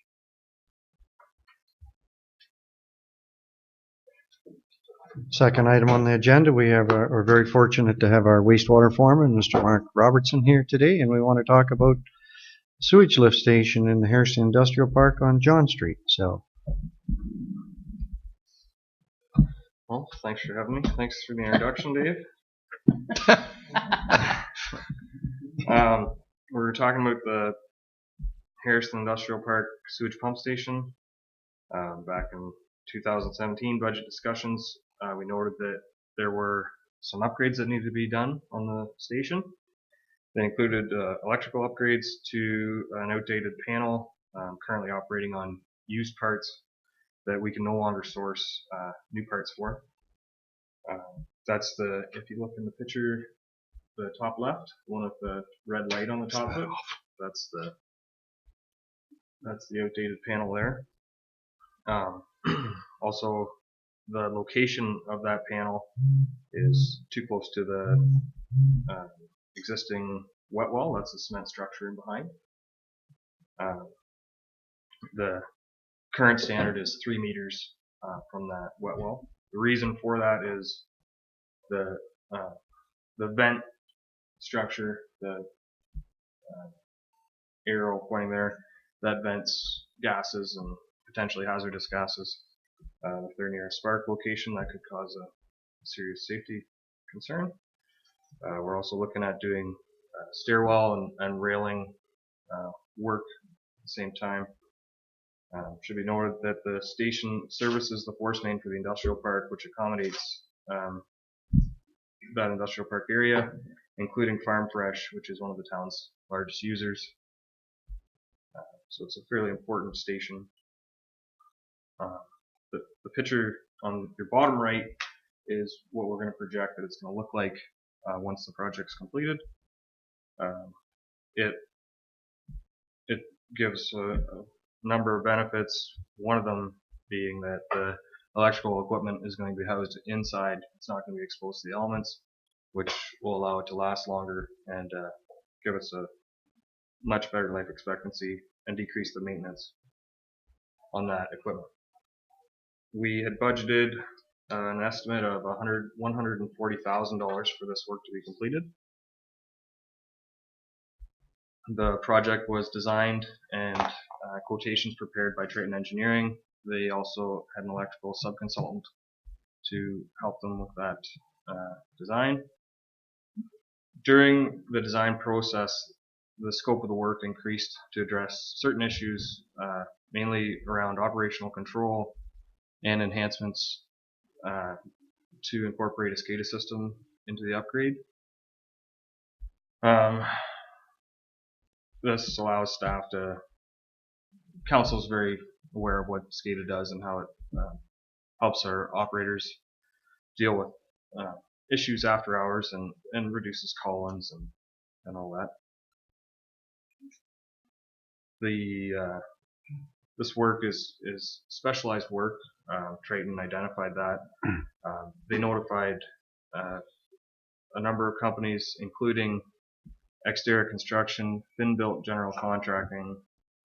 Second item on the agenda, we're very fortunate to have our wastewater foreman, Mr. Mark Robertson, here today, and we want to talk about sewage lift station in the Harrison Industrial Park on John Street. So, well, thanks for having me. Thanks for the introduction, Dave. We're talking about the Harrison Industrial Park sewage pump station. Back in 2017 budget discussions, we noted that there were some upgrades that needed to be done on the station. They included electrical upgrades to an outdated panel currently operating on used parts that we can no longer source new parts for. That's if you look in the picture, the top left, one with the red light on the top of it, that's the outdated panel there. Also, the location of that panel is too close to the existing wet well. That's the cement structure in behind. The current standard is 3 meters from that wet well. The reason for that is the vent structure, the arrow pointing there, that vents gases and potentially hazardous gases. If they're near a spark location, that could cause a serious safety concern. We're also looking at doing stairwell and railing work at the same time. Should be noted that the station services the force main for the industrial park, which accommodates that industrial park area, including Farm Fresh, which is one of the town's largest users. So it's a fairly important station. The picture on your bottom right is what we're going to project that it's going to look like once the project's completed. It gives a number of benefits, one of them being that the electrical equipment is going to be housed inside. It's not going to be exposed to the elements, which will allow it to last longer and give us a much better life expectancy and decrease the maintenance on that equipment. We had budgeted an estimate of $140,000 for this work to be completed. The project was designed and quotations prepared by Triton Engineering. They also had an electrical subconsultant to help them with that design. During the design process, the scope of the work increased to address certain issues, mainly around operational control and enhancements to incorporate a SCADA system into the upgrade. This allows staff to, council is very aware of what SCADA does and how it helps our operators deal with issues after hours and reduces call-ins and all that. This work is specialized work. Triton identified that. They notified a number of companies, including Exterra Construction, Finbuilt General Contracting,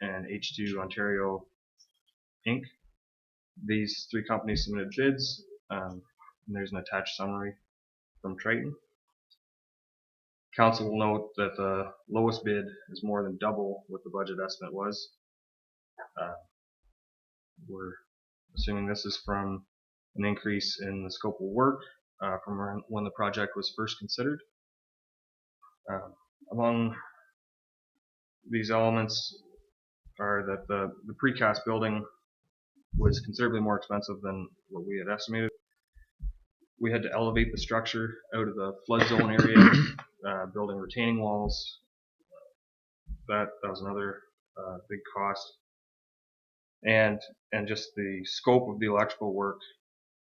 and H2 Ontario Inc. These 3 companies submitted bids, and there's an attached summary from Triton. Council will note that the lowest bid is more than double what the budget estimate was. We're assuming this is from an increase in the scope of work from when the project was first considered. Among these elements are that the precast building was considerably more expensive than what we had estimated. We had to elevate the structure out of the flood zone area, building retaining walls. That was another big cost. And just the scope of the electrical work,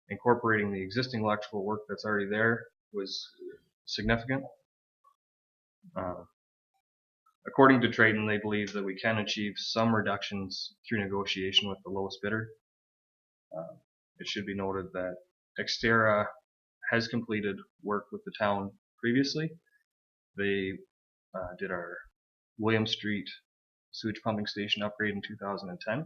incorporating the existing electrical work that's already there, was significant. According to Triton, they believe that we can achieve some reductions through negotiation with the lowest bidder. It should be noted that Exterra has completed work with the town previously. They did our William Street sewage pumping station upgrade in 2010.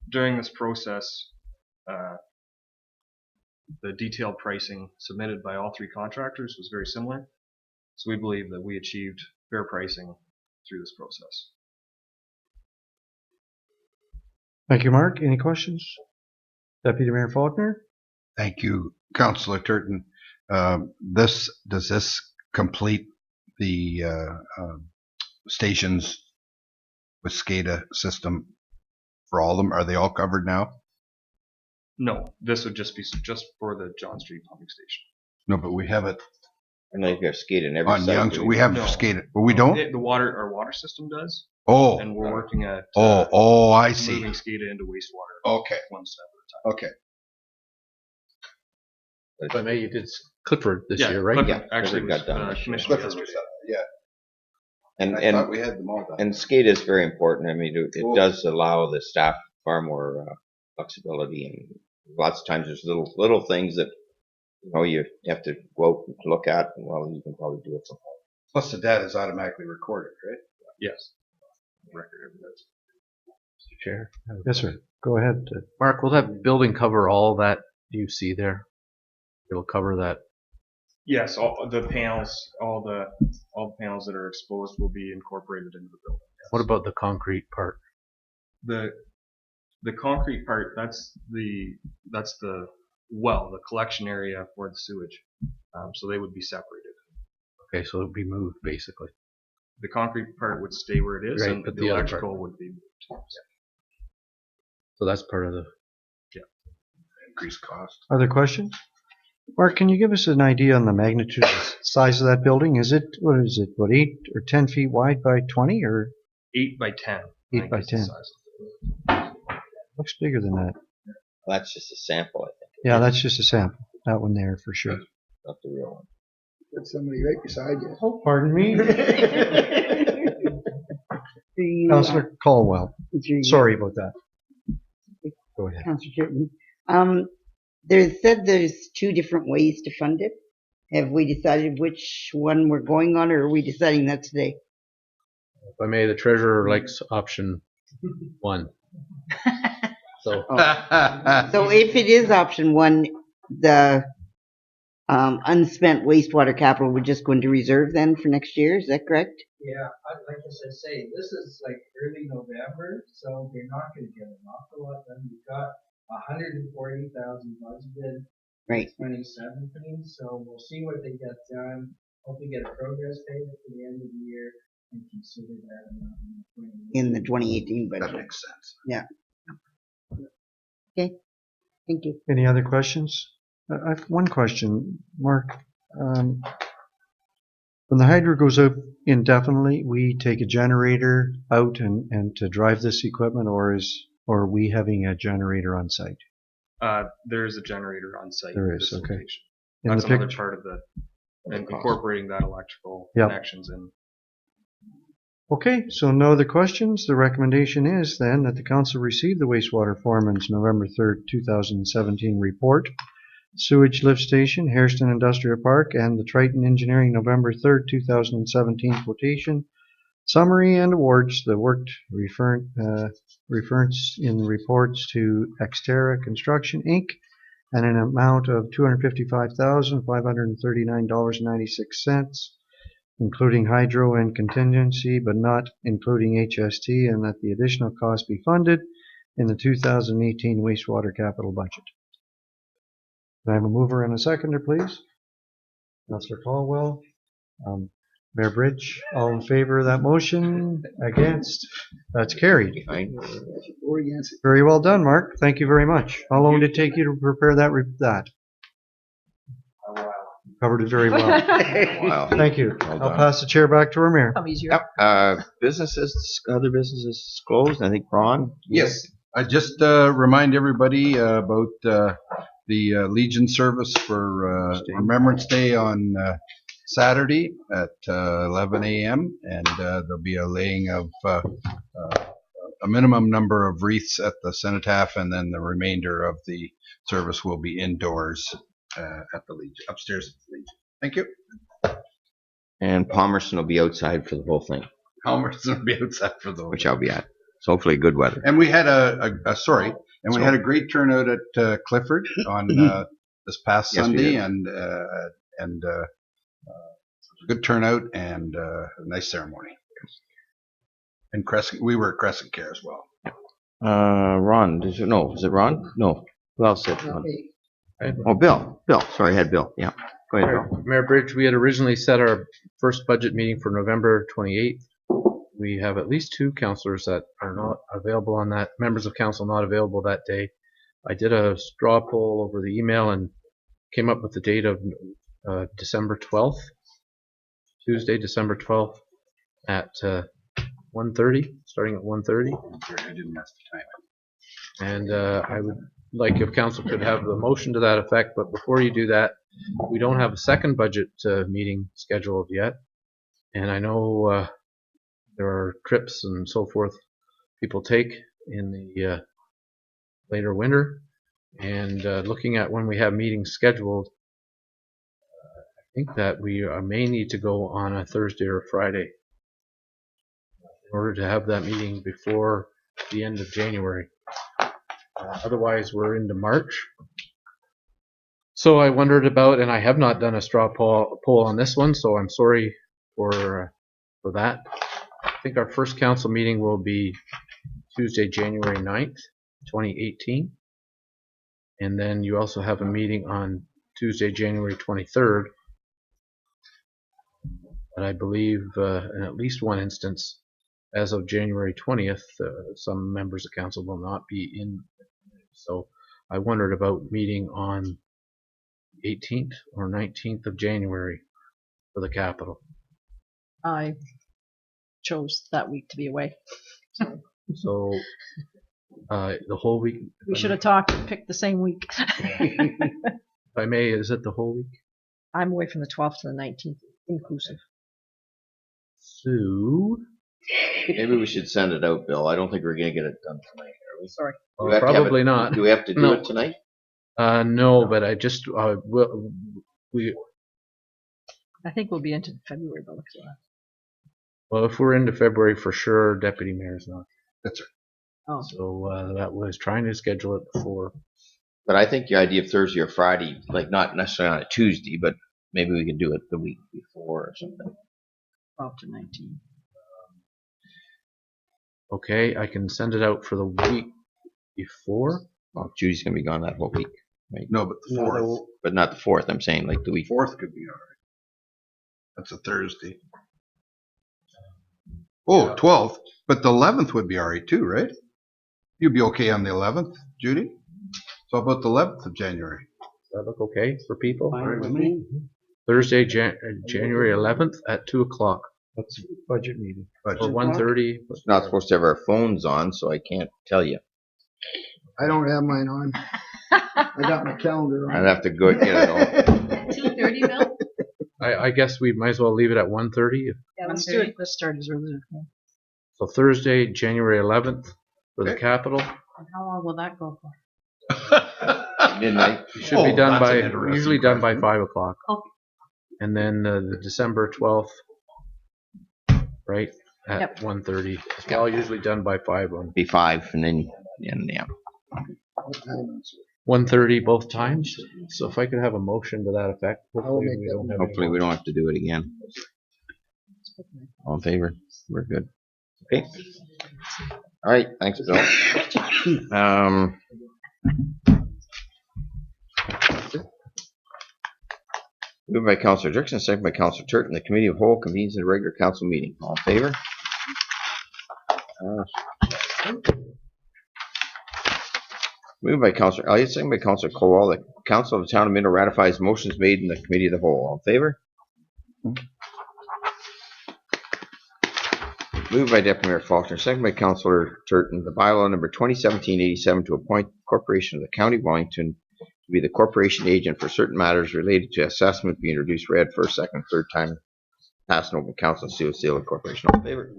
During this process, the detailed pricing submitted by all 3 contractors was very similar, so we believe that we achieved fair pricing through this process. Thank you, Mark. Any questions? Deputy Mayor Faulkner? Thank you, Councillor Turton. Does this complete the stations with SCADA system for all of them? Are they all covered now? No, this would just be just for the John Street pumping station. No, but we have it I know you have SCADA in every on site. Young. We have SCADA, but we don't. Our water system does. Oh. And we're working at I see. moving SCADA into wastewater. Okay. One step at a time. Okay. If I may, you did Clifford this year, right? Clifford Yeah, actually Clifford got done. commissioned Clifford yesterday. Yeah. And I thought we had them all done. And SCADA is very important. I mean, it does allow the staff far more flexibility, and lots of times there's little things that you have to go out and look at. And, well, you can probably do it from home. Plus the data is automatically recorded, right? Yes. Record evidence. Mr. Chair. Yes, sir. Go ahead. Mark, will that building cover all that you see there? It'll cover that. Yes, all the panels, all the panels that are exposed will be incorporated into the building. Yes. What about the concrete part? The concrete part, that's the collection area for the sewage. So they would be separated. Okay, so it would be moved basically. The concrete part would stay where it is, Right, and but the the other electrical part. would be moved. Yeah. So that's part of the. Increased cost. Other questions? Mark, can you give us an idea on the magnitude of size of that building? Is it, what 8 or 10 feet wide by 20 or? 8 by 10. 8 by 10. Looks bigger than that. Well, that's just a sample, I think. Yeah, that's just a sample. That one there for sure. Not the real one. Got somebody right beside you. Oh, pardon me. Councillor Caldwell. Sorry about that. Go ahead. Councillor Chilton. There's 2 different ways to fund it. Have we decided which one we're going on, or are we deciding that today? If I may, the treasurer likes option 1. So. So if it is option 1, the unspent wastewater capital would just go into reserve then for next year. Is that correct? Yeah, like I say, this is like early November, so we're not going to get an awful lot done. We've got 140,000 budgeted right. 2017, so we'll see what they get done. Hope we get a progress payment at the end of the year and consider that amount In the 2018 That budget. makes sense. Yeah. Okay. Thank you. Any other questions? I have one question, Mark. When the hydro goes out indefinitely, we take a generator out and to drive this equipment, or are we having a generator on site? There's a generator on site. There at is, this okay. location. In That's the another picture. part of the incorporating that electrical Yep. connections in. Okay, so no other questions. The recommendation is then that the council receive the wastewater foreman's November 3rd, 2017 report, sewage lift station, Hairston Industrial Park, and the Triton Engineering November 3rd, 2017 quotation, summary and awards. The work reference in the reports to Xterra Construction, Inc., and an amount of $255,539.96, including hydro and contingency, but not including HST, and that the additional cost be funded in the 2018 wastewater capital budget. Can I have a mover and a seconder, please? Councillor Caldwell. Mayor Bridge, all in favor of that motion? Against? That's carried. Or against it. Very well done, Mark. Thank you very much. How long did it take you to prepare that? Covered it very well. Wow. Thank you. Well I'll done. pass the chair back to our mayor. Come easier. Yep. Businesses, other businesses closed. I think Ron. Yes, I just remind everybody about the Legion service for Remembrance Day on Saturday at 11 a.m. and there'll be a laying of a minimum number of wreaths at the cenotaph, and then the remainder of the service will be indoors at the Legion, upstairs at the Legion. Thank you. And Palmerston will be outside for the whole thing, Palmerston will be outside for the which I'll be at. So hopefully good weather. And we had we had a great turnout at Clifford on this past Yes, we Sunday, did. and a good turnout and a nice ceremony. And we were at Crescent Care as well. Ron, is it Ron? No. Who else said Ron? Oh, Bill. Sorry, I had Bill. Yeah. Go ahead, Bill. Mayor Bridge, we had originally set our first budget meeting for November 28th. We have at least two councillors that are not available on that, members of council not available that day. I did a straw poll over the email and came up with the date of December 12th, Tuesday, December 12th at 1:30, starting at 1:30. I didn't ask the time. And I would like if council could have the motion to that effect, but before you do that, we don't have a second budget meeting scheduled yet. And I know there are trips and so forth people take in the later winter. And looking at when we have meetings scheduled, I think that we may need to go on a Thursday or Friday in order to have that meeting before the end of January. Otherwise, we're into March. So I wondered about, and I have not done a straw poll on this one, so I'm sorry for that. I think our first council meeting will be Tuesday, January 9th, 2018. And then you also have a meeting on Tuesday, January 23rd. And I believe in at least one instance, as of January 20th, some members of council will not be in. So I wondered about meeting on 18th or 19th of January for the capital. I chose that week to be away. So the whole week. We should have talked and picked the same week. If I may, is it the whole week? I'm away from the 12th to the 19th, inclusive. So Maybe we should send it out, Bill. I don't think we're going to get it done tonight, are we? Sorry. Do we have to have probably it- not. Do we have to do No. it tonight? No, but I just we I think we'll be into February by the looks of that. well, if we're into February for sure, deputy mayor's not. That's right. Oh. So that was trying to schedule it before. But I think the idea of Thursday or Friday, like not necessarily on a Tuesday, but maybe we could do it the week before or something. 12 to 19. Okay, I can send it out for the week before. Well, Judy's going to be gone that whole week. Right? No, but the 4th. But not the 4th. I'm saying like the week. 4th could be all right. That's a Thursday. Oh, 12th. But the 11th would be all right too, right? You'd be okay on the 11th, Judy? So about the 11th of January. Does that look okay for people? Fine with me. Thursday, January 11th at 2 o'clock. That's a budget meeting. Or Budget. 1:30. Not supposed to have our phones on, so I can't tell you. I don't have mine on. I got my calendar on. I'd have to go get it all. 2:30, Bill? I guess we might as well leave it at 1:30. Yeah, let's do it. Let's start as early as we can. So Thursday, January 11th for the Capitol. And how long will that go for? Midnight. It should be done that's an by, interesting usually done by question. 5 o'clock. Okay. And then the December 12th, right, at Yep. 1:30. It's all usually done by 5 on Be 5 and then, yeah. 1:30 both times. So if I could have a motion to that effect, hopefully we don't have any Hopefully we don't have to do it again. All in favor? We're good. Okay. All right, thanks, Bill. Moved by Councillor Dirksen, second by Councillor Turton. The Committee of Whole convenes in a regular council meeting. All in favor? Moved by Councillor Elliott, second by Councillor Colwell. The Council of the Town of Minto ratifies motions made in the Committee of the Whole. All in favor? Moved by Deputy Mayor Faulkner, second by Councillor Turton. The bylaw number 2017-87 to appoint the Corporation of the County of Wellington to be the corporation agent for certain matters related to assessment be introduced, read first, second, third time, passed in open council, seal of corporation. All in favor?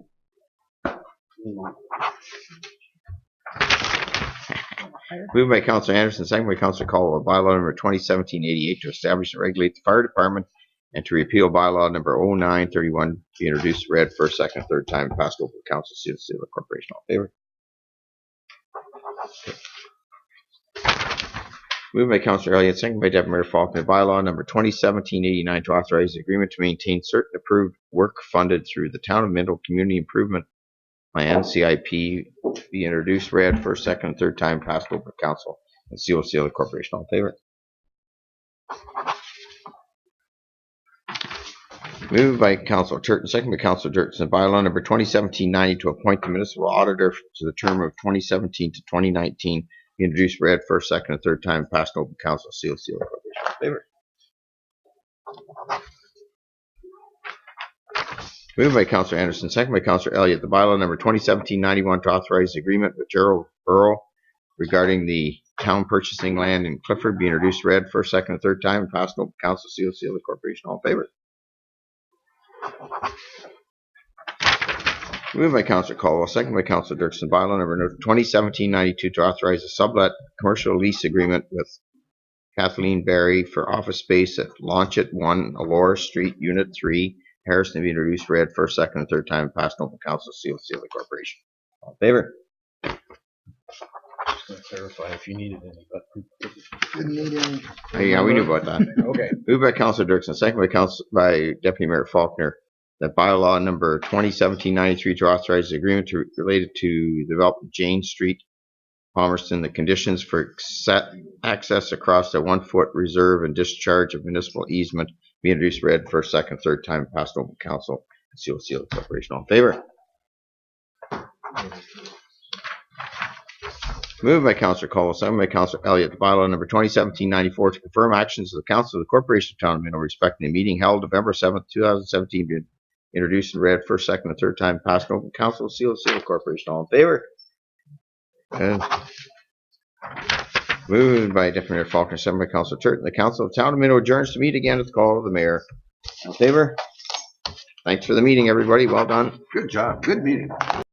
Moved by Councillor Anderson, second by Councillor Caldwell. Bylaw number 2017-88 to establish and regulate the fire department and to repeal bylaw number 0931 be introduced, read first, second, third time, passed over the council, seal of corporation. All in favor? Moved by Councillor Elliott, second by Deputy Mayor Faulkner. Bylaw number 2017-89 to authorize the agreement to maintain certain approved work funded through the Town of Minto Community Improvement Plan (CIP) be introduced, read first, second, and third time, passed over the council, and seal of corporation. All in favor? Moved by Councillor Turton, second by Councillor Dirksen. Bylaw number 2017-90 to appoint the municipal auditor to the term of 2017 to 2019 be introduced, read first, second, and third time, passed open council, seal of corporation. All in favor? Moved by Councillor Anderson, second by Councillor Elliott. The bylaw number 2017-91 to authorize the agreement with Gerald Burrow regarding the town purchasing land in Clifford be introduced, read first, second, and third time, and passed open council, seal of corporation. All in favor? Moved by Councillor Caldwell, second by Councillor Dirksen. Bylaw number 2017-92 to authorize a sublet commercial lease agreement with Kathleen Barry for office space at Launchet 1, Allure Street, Unit 3, Harrison, be introduced, read first, second, and third time, passed open council, seal of the corporation. All in favor? Just going to clarify if you needed any, but Didn't need any. Yeah, we knew about that. okay. Moved by Councillor Dirksen, second by Deputy Mayor Faulkner. That bylaw number 2017-93 to authorize the agreement related to development Jane Street, Palmerston, the conditions for access across the 1 foot reserve and discharge of municipal easement be introduced, read first, second, third time, passed open council, and seal of corporation. All in favor? Moved by Councillor Caldwell, second by Councillor Elliott. The bylaw number 2017-94 to confirm actions of the Council of the Corporation of Town of Minto respecting the meeting held November 7th, 2017 be introduced and read first, second, and third time, passed open council, seal of corporation. All in favor? And moved by Deputy Mayor Faulkner, second by Councillor Turton. The Council of Town of Minto adjourns to meet again at the call of the mayor. All in favor? Thanks for the meeting, everybody. Well done. Good job. Good meeting.